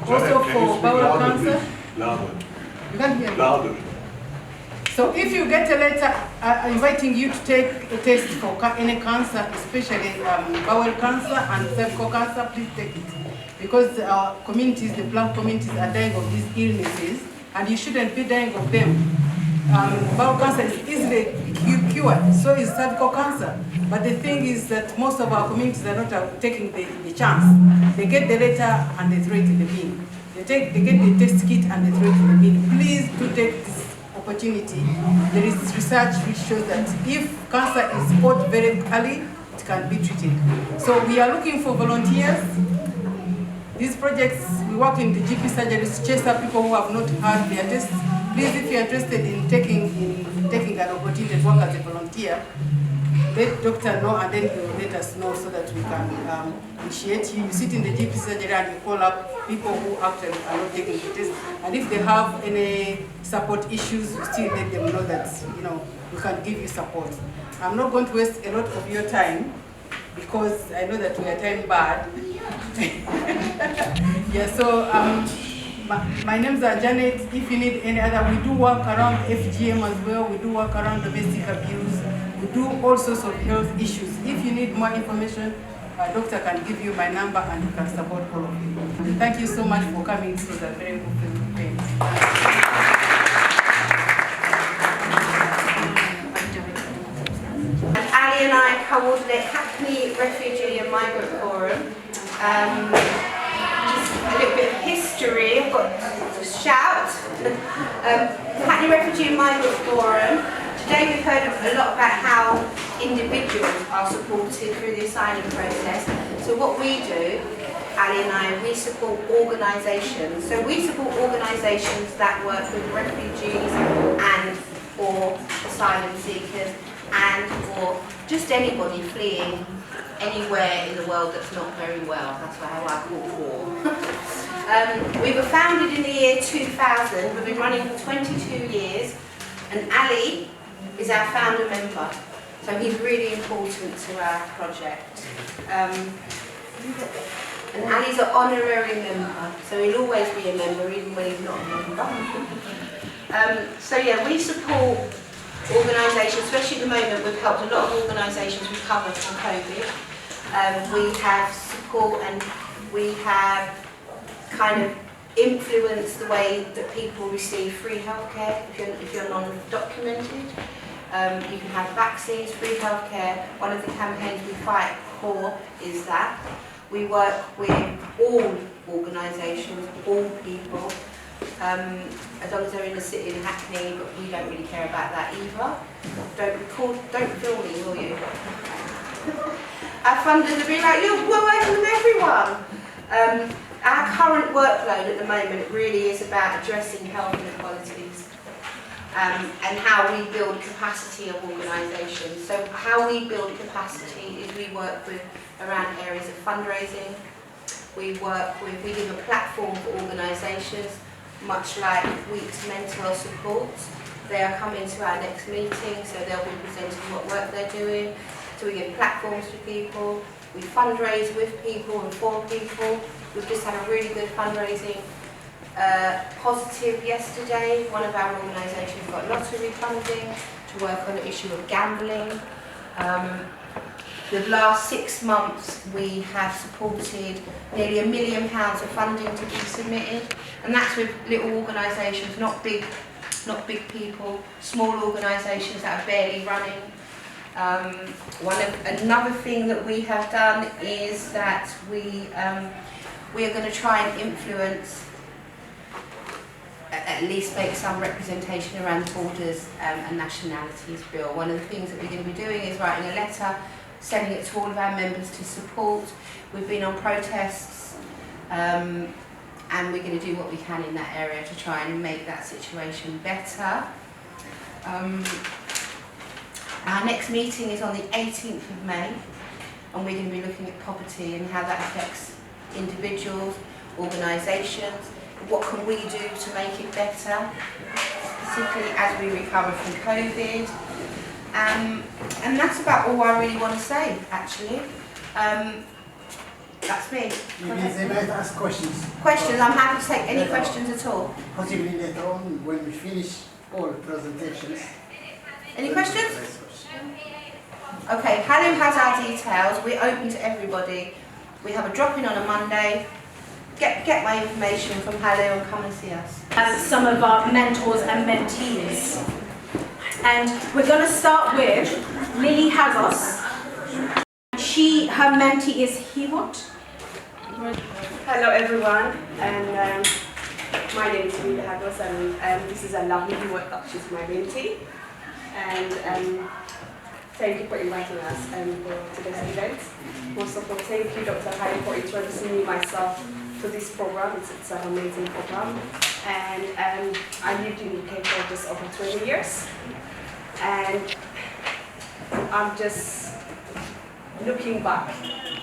Also for bowel cancer, you can hear me? Louder. So if you get a letter inviting you to take a test for any cancer, especially bowel cancer and cervical cancer, please take it. Because our communities, the Black communities, are dying of these illnesses, and you shouldn't be dying of them. Bowel cancer is easily cured. So is cervical cancer. But the thing is that most of our communities are not taking the chance. They get the letter and they throw it in the bin. They get the test kit and they throw it in the bin. Please do take this opportunity. There is research which shows that if cancer is caught very early, it can be treated. So we are looking for volunteers. These projects, we work in the GP surgeries to chase up people who have not had their tests. Please, if you are interested in taking an opportunity to work as a volunteer, let doctor know and then you let us know so that we can initiate you. You sit in the GP surgery and you call up people who actually are not taking the test. And if they have any support issues, you still let them know that, you know, we can give you support. I'm not going to waste a lot of your time because I know that we are time bad. Yeah, so my names are Janet. If you need any other, we do work around FGM as well. We do work around domestic abuse. We do all sorts of health issues. If you need more information, a doctor can give you my number and you can support all of you. And thank you so much for coming. This was a very good event. Ali and I coordinate Hackney Refugee and Migrant Forum. Just a little bit of history, I've got to shout. Hackney Refugee and Migrant Forum. Today we've heard a lot about how individuals are supported through the asylum process. So what we do, Ali and I, we support organisations. So we support organisations that work with refugees and or asylum seekers and or just anybody fleeing anywhere in the world that's not very well. That's how I call war. We were founded in the year 2000. We've been running for 22 years, and Ali is our founder member. So he's really important to our project. And Ali's an honorary member, so he'll always be a member even when he's not a member. So yeah, we support organisations, especially at the moment we've helped a lot of organisations recover from COVID. We have support and we have kind of influenced the way that people receive free healthcare if you're non-documented. You can have vaccines, free healthcare. One of the campaigns we fight for is that. We work with all organisations, all people, as long as they're in the city in Hackney, but we don't really care about that either. Don't film me, will you? Our funders will be like, we're working with everyone. Our current workload at the moment really is about addressing health inequalities and how we build capacity of organisations. So how we build capacity is we work with around areas of fundraising. We give a platform for organisations, much like Week's mentor support. They are coming to our next meeting, so they'll be presenting what work they're doing. So we give platforms to people. We fundraise with people and for people. We've just had a really good fundraising positive yesterday. One of our organisations got lottery funding to work on the issue of gambling. The last 6 months we have supported nearly £1 million of funding to be submitted, and that's with little organisations, not big people, small organisations that are barely running. Another thing that we have done is that we are going to try and influence, at least make some representation around borders and nationalities bill. One of the things that we're going to be doing is writing a letter, sending it to all of our members to support. We've been on protests and we're going to do what we can in that area to try and make that situation better. Our next meeting is on the 18th of May, and we're going to be looking at poverty and how that affects individuals, organisations. What can we do to make it better, particularly as we recover from COVID. And that's about all I really want to say, actually. That's me. Maybe they might ask questions. Questions, I'm happy to take any questions at all. Possibly later on when we finish all presentations. Any questions? Okay, Halu has our details. We're open to everybody. We have a drop-in on a Monday. Get my information from Halu and come and see us. Some of our mentors and mentees. And we're going to start with Lily Hagos. Her mentee is Hiwot. Hello everyone, and my name is Lily Hagos, and this is a lovely Hiwot that she's my mentee. And thank you for inviting us for today's event. Most of all, thank you, Dr. Hai, for introducing me myself to this program. It's an amazing program. And I lived in UK for just over 20 years. And I'm just looking back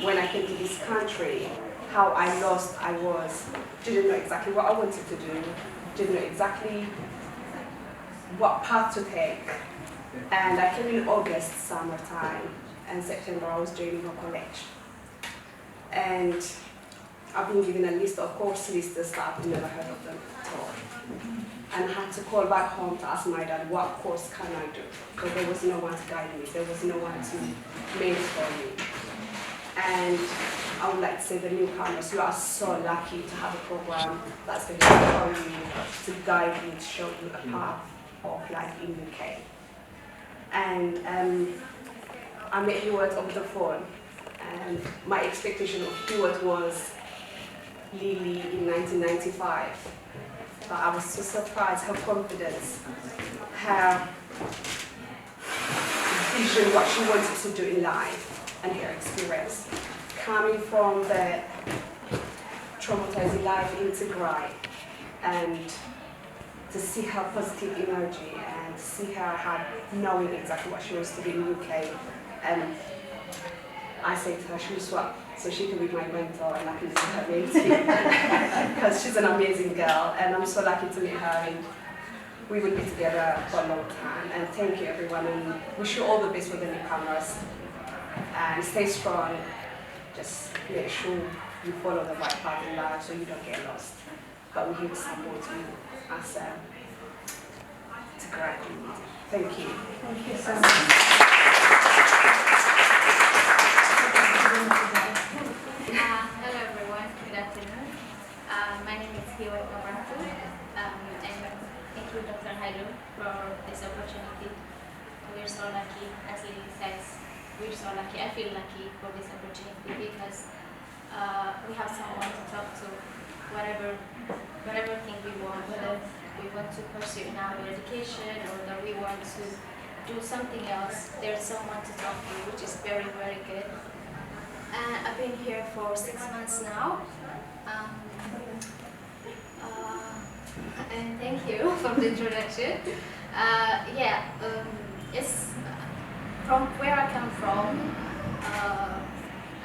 when I came to this country, how lost I was. Didn't know exactly what I wanted to do. Didn't know exactly what path to take. And I came in August, summertime, and September I was joining a college. And I've been given a list of course lists that I've never heard of them at all. And I had to call back home to ask my dad, what course can I do? Because there was no one to guide me, there was no one to mentor me. And I would like to say the newcomers, you are so lucky to have a program that's going to show you, to guide you, to show you a path of life in UK. And I met Hiwot over the phone, and my expectation of Hiwot was Lily in 1995. But I was so surprised, her confidence, her vision, what she wanted to do in life, and her experience. Coming from the traumatizing life in Tigrayan, and to see her positive energy and to see her knowing exactly what she wants to do in the UK. And I say to her, she'll swap so she can be my mentor and I can be her mentee. Because she's an amazing girl and I'm so lucky to meet her, and we will be together for a long time. And thank you everyone, and wish you all the best with the newcomers. And stay strong. Just make sure you follow the right path in life so you don't get lost. But we're here to support you as Tigrayan community. Thank you. Thank you so much. Hello everyone, good afternoon. My name is Hiwot Mabratu, and thank you Dr. Hailu for this opportunity. We're so lucky, as Lily says, we're so lucky. I feel lucky for this opportunity because we have someone to talk to, whatever thing we want, whether we want to pursue in our education or that we want to do something else, there's someone to talk to, which is very, very good. And I've been here for 6 months now. And thank you for the introduction. It's from where I come from.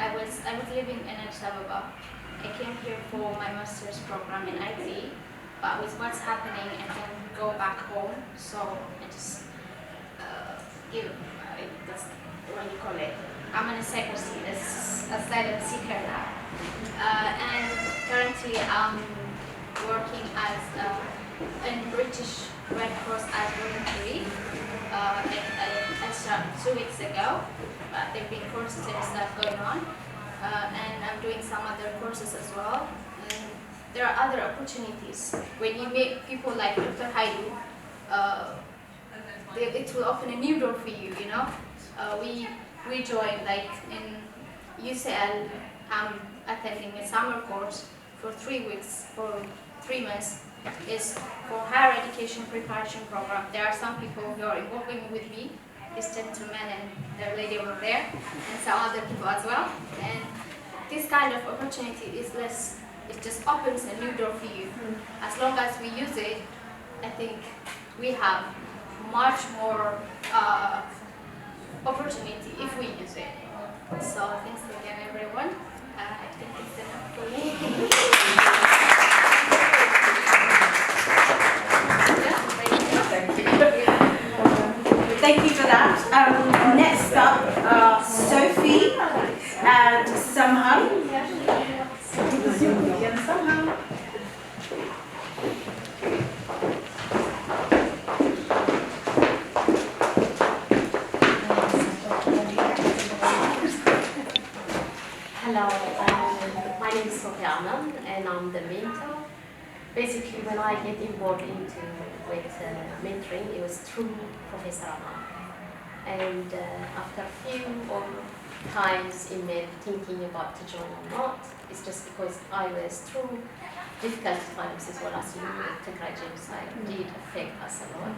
I was living in Addis Ababa. I came here for my master's program in IT, but with what's happening, I can go back home. So I just that's what you call it. I'm an asylum seeker now, and currently I'm working as in British Red Cross as voluntary. I started 2 weeks ago, but there've been courses and stuff going on, and I'm doing some other courses as well. And there are other opportunities. When you meet people like Dr. Hailu, it will open a new door for you. You know, we joined like in UCL. I'm attending a summer course for 3 weeks, for 3 months. Is for higher education preparation program. There are some people who are involving with me, this gentleman and the lady over there, and some other people as well. And this kind of opportunity is less, it just opens a new door for you. As long as we use it, I think we have much more opportunity if we use it. So thanks again everyone. I think it's enough for me. Thank you for that. Next up, Sophie and Samhan. Hello, my name is Sophie Anand and I'm the mentor. basically when I get involved with mentoring, it was through Professor Amar. And after a few times in there thinking about to join or not, it's just because I was through difficult times as well as Tigrayan genocide did affect us a lot.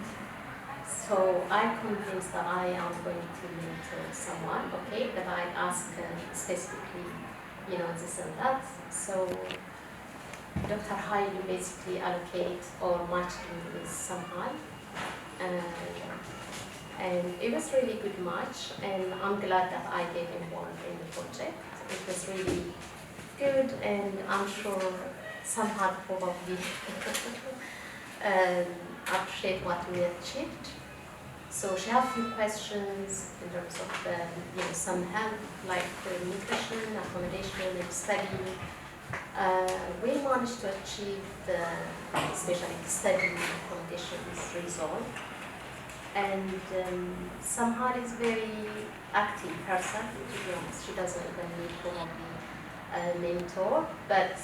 So I'm convinced that I am going to mentor someone, okay, that I ask specifically, this and that. So Dr. Haile basically allocate or matched me with someone. And it was really good match, and I'm glad that I get involved in the project. It was really good, and I'm sure somehow probably appreciate what we achieved. So she has a few questions in terms of some help, like nutrition, accommodation, and study. We managed to achieve especially the study conditions resolved. And somehow is very active person, to be honest. She doesn't even need probably a mentor, but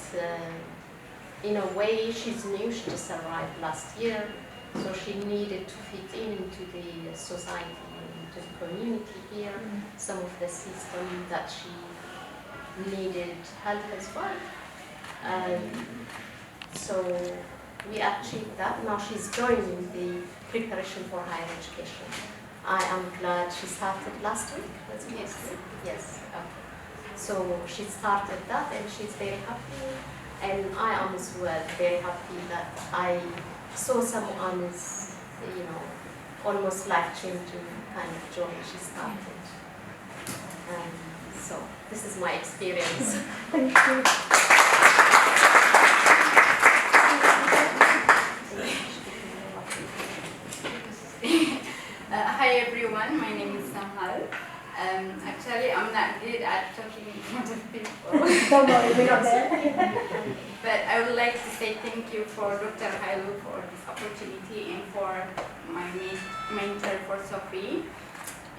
in a way she's new, she just arrived last year, so she needed to fit into the society, into the community here, some of the system that she needed help as well. So we achieved that. Now she's joining the preparation for higher education. I am glad she started last week. Yes. Yes. Okay. So she started that, and she's very happy. And I am as well very happy that I saw someone is, almost life-changing kind of journey she started. So this is my experience. Thank you. Hi everyone, my name is Samhal. Actually, I'm not good at talking in front of people. Don't worry, we're not there. But I would like to say thank you for Dr. Hailu for this opportunity and for my mentor for Sophie.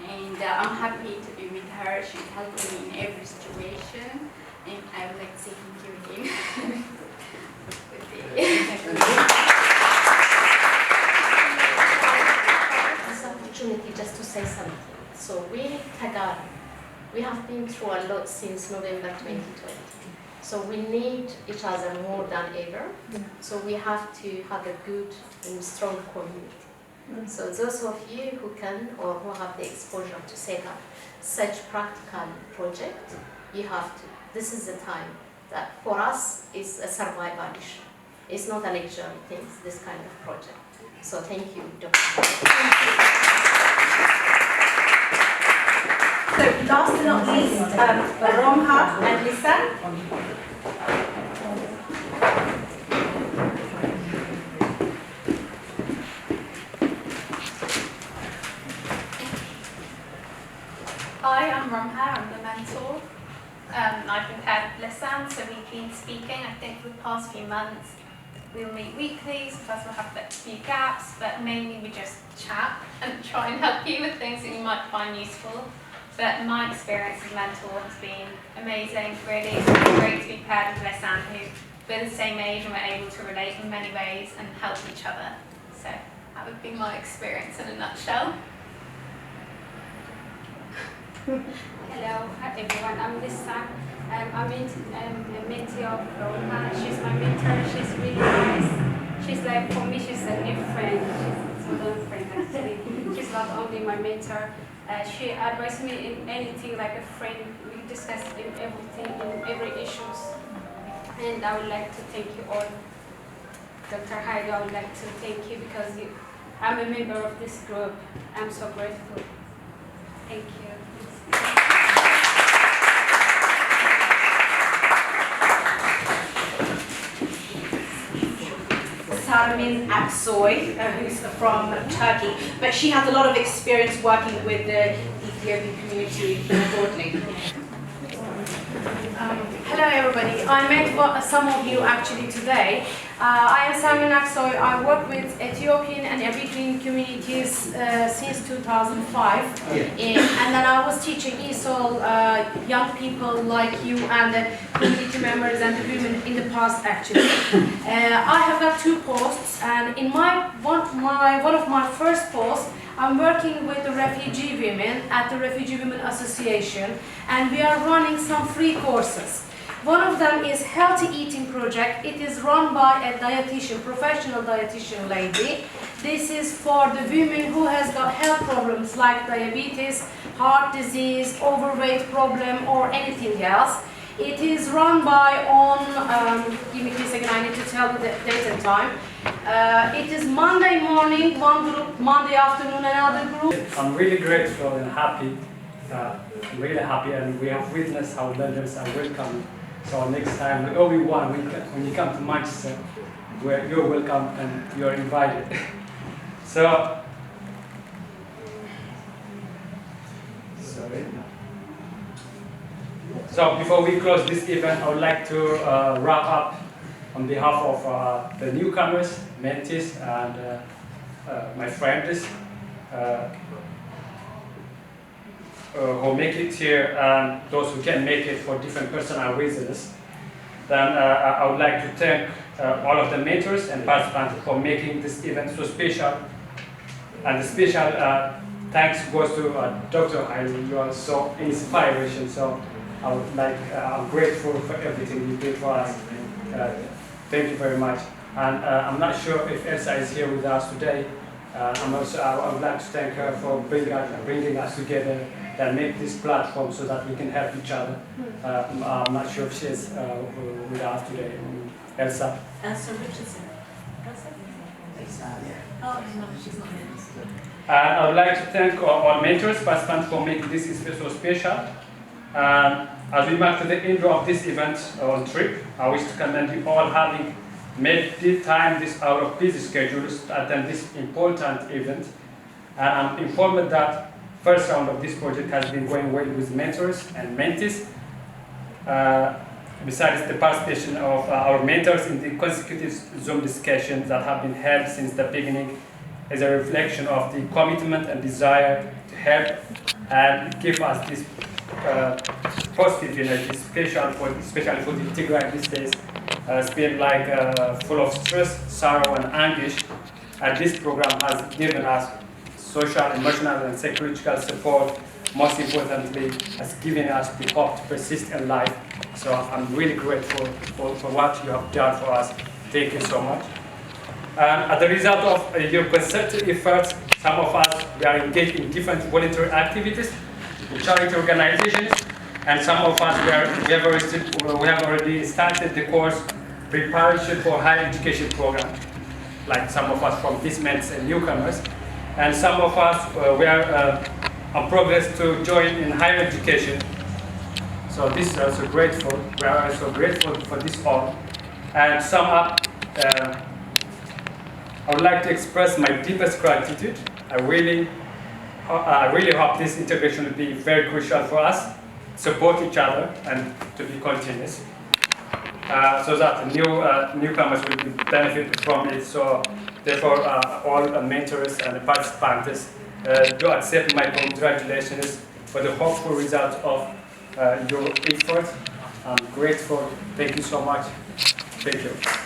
And I'm happy to be with her. She's helping me in every situation. And I would like to say thank you again. Just to say something. So we, Tigrayan, we have been through a lot since November 2020. So we need each other more than ever. So we have to have a good and strong community. So those of you who can or who have the exposure to set up such practical project, you have to. This is the time that for us is a survival issue. It's not a luxury thing, this kind of project. So thank you, Dr. So last but not least, Romha and Lisa. Hi, I'm Romha, I'm the mentor. I've been paired with Lisanne, so we've been speaking, I think, for the past few months. We'll meet weekly, sometimes we'll have a few gaps, but mainly we just chat and try and help you with things that you might find useful. But my experience as mentor has been amazing, really. It's been great to be paired with Lisanne, who we're the same age and we're able to relate in many ways and help each other. So that would be my experience in a nutshell. Hello everyone, I'm Lisanne. I'm a mentee of Romha. She's my mentor, she's really nice. She's like, for me, she's a new friend. She's a little friend actually. She's not only my mentor, she advises me in anything like a friend. We discuss in everything, in every issues. And I would like to thank you all. Dr. Haile, I would like to thank you because I'm a member of this group. I'm so grateful. Thank you. Sarmin Aksoy, who's from Turkey, but she has a lot of experience working with the Ethiopian community broadly. Hello everybody, I met some of you actually today. I am Samin Aksoy. I work with Ethiopian and Eritrean communities since 2005. And then I was teaching ESOL young people like you and the community members and the women in the past actually. I have got 2 posts, and in one of my first posts, I'm working with the refugee women at the Refugee Women Association, and we are running some free courses. One of them is Healthy Eating Project. It is run by a dietitian, professional dietitian lady. This is for the women who has got health problems like diabetes, heart disease, overweight problem, or anything else. It is run by give me a second, I need to tell you the date and time. It is Monday morning, one group, Monday afternoon, another group. I'm really grateful and happy. I'm really happy, and we have witnessed how members are welcome. So next time, everyone, when you come to Manchester, you're welcome and you're invited. So, sorry. So before we close this event, I would like to wrap up on behalf of the newcomers, mentees, and my friends who make it here, and those who can make it for different personal reasons. Then I would like to thank all of the mentors and participants for making this event so special. And the special thanks goes to Dr. Hailu. You are so inspiration. So I'm grateful for everything you did for us. Thank you very much. And I'm not sure if Elsa is here with us today. I would like to thank her for bringing us together and make this platform so that we can help each other. I'm not sure if she's with us today. Elsa? Elsa Richardson. Elsa? Oh, no, she's not here. I would like to thank all mentors, participants for making this event so special. As we mark to the end of this event on trip, I wish to commend you all having made the time this out of busy schedules to attend this important event. And I'm informed that first round of this project has been going well with mentors and mentees. Besides the participation of our mentors in the consecutive Zoom discussions that have been held since the beginning is a reflection of the commitment and desire to help and give us this positive energy, especially for the Tigrayan these days. It's been full of stress, sorrow, and anguish, and this program has given us social, emotional, and psychological support. Most importantly, has given us the hope to persist in life. So I'm really grateful for what you have done for us. Thank you so much. As a result of your concerted efforts, some of us we are engaged in different voluntary activities, in charity organizations, and some of us we have already started the course preparation for higher education program, like some of us from disments and newcomers, and some of us we are on progress to join in higher education. So this is also grateful. We are also grateful for this all. And sum up, I would like to express my deepest gratitude. I really hope this integration will be very crucial for us, support each other, and to be continuous, so that newcomers will benefit from it. So therefore, all mentors and participants do accept my congratulations for the hopeful result of your effort. I'm grateful. Thank you so much. Thank you.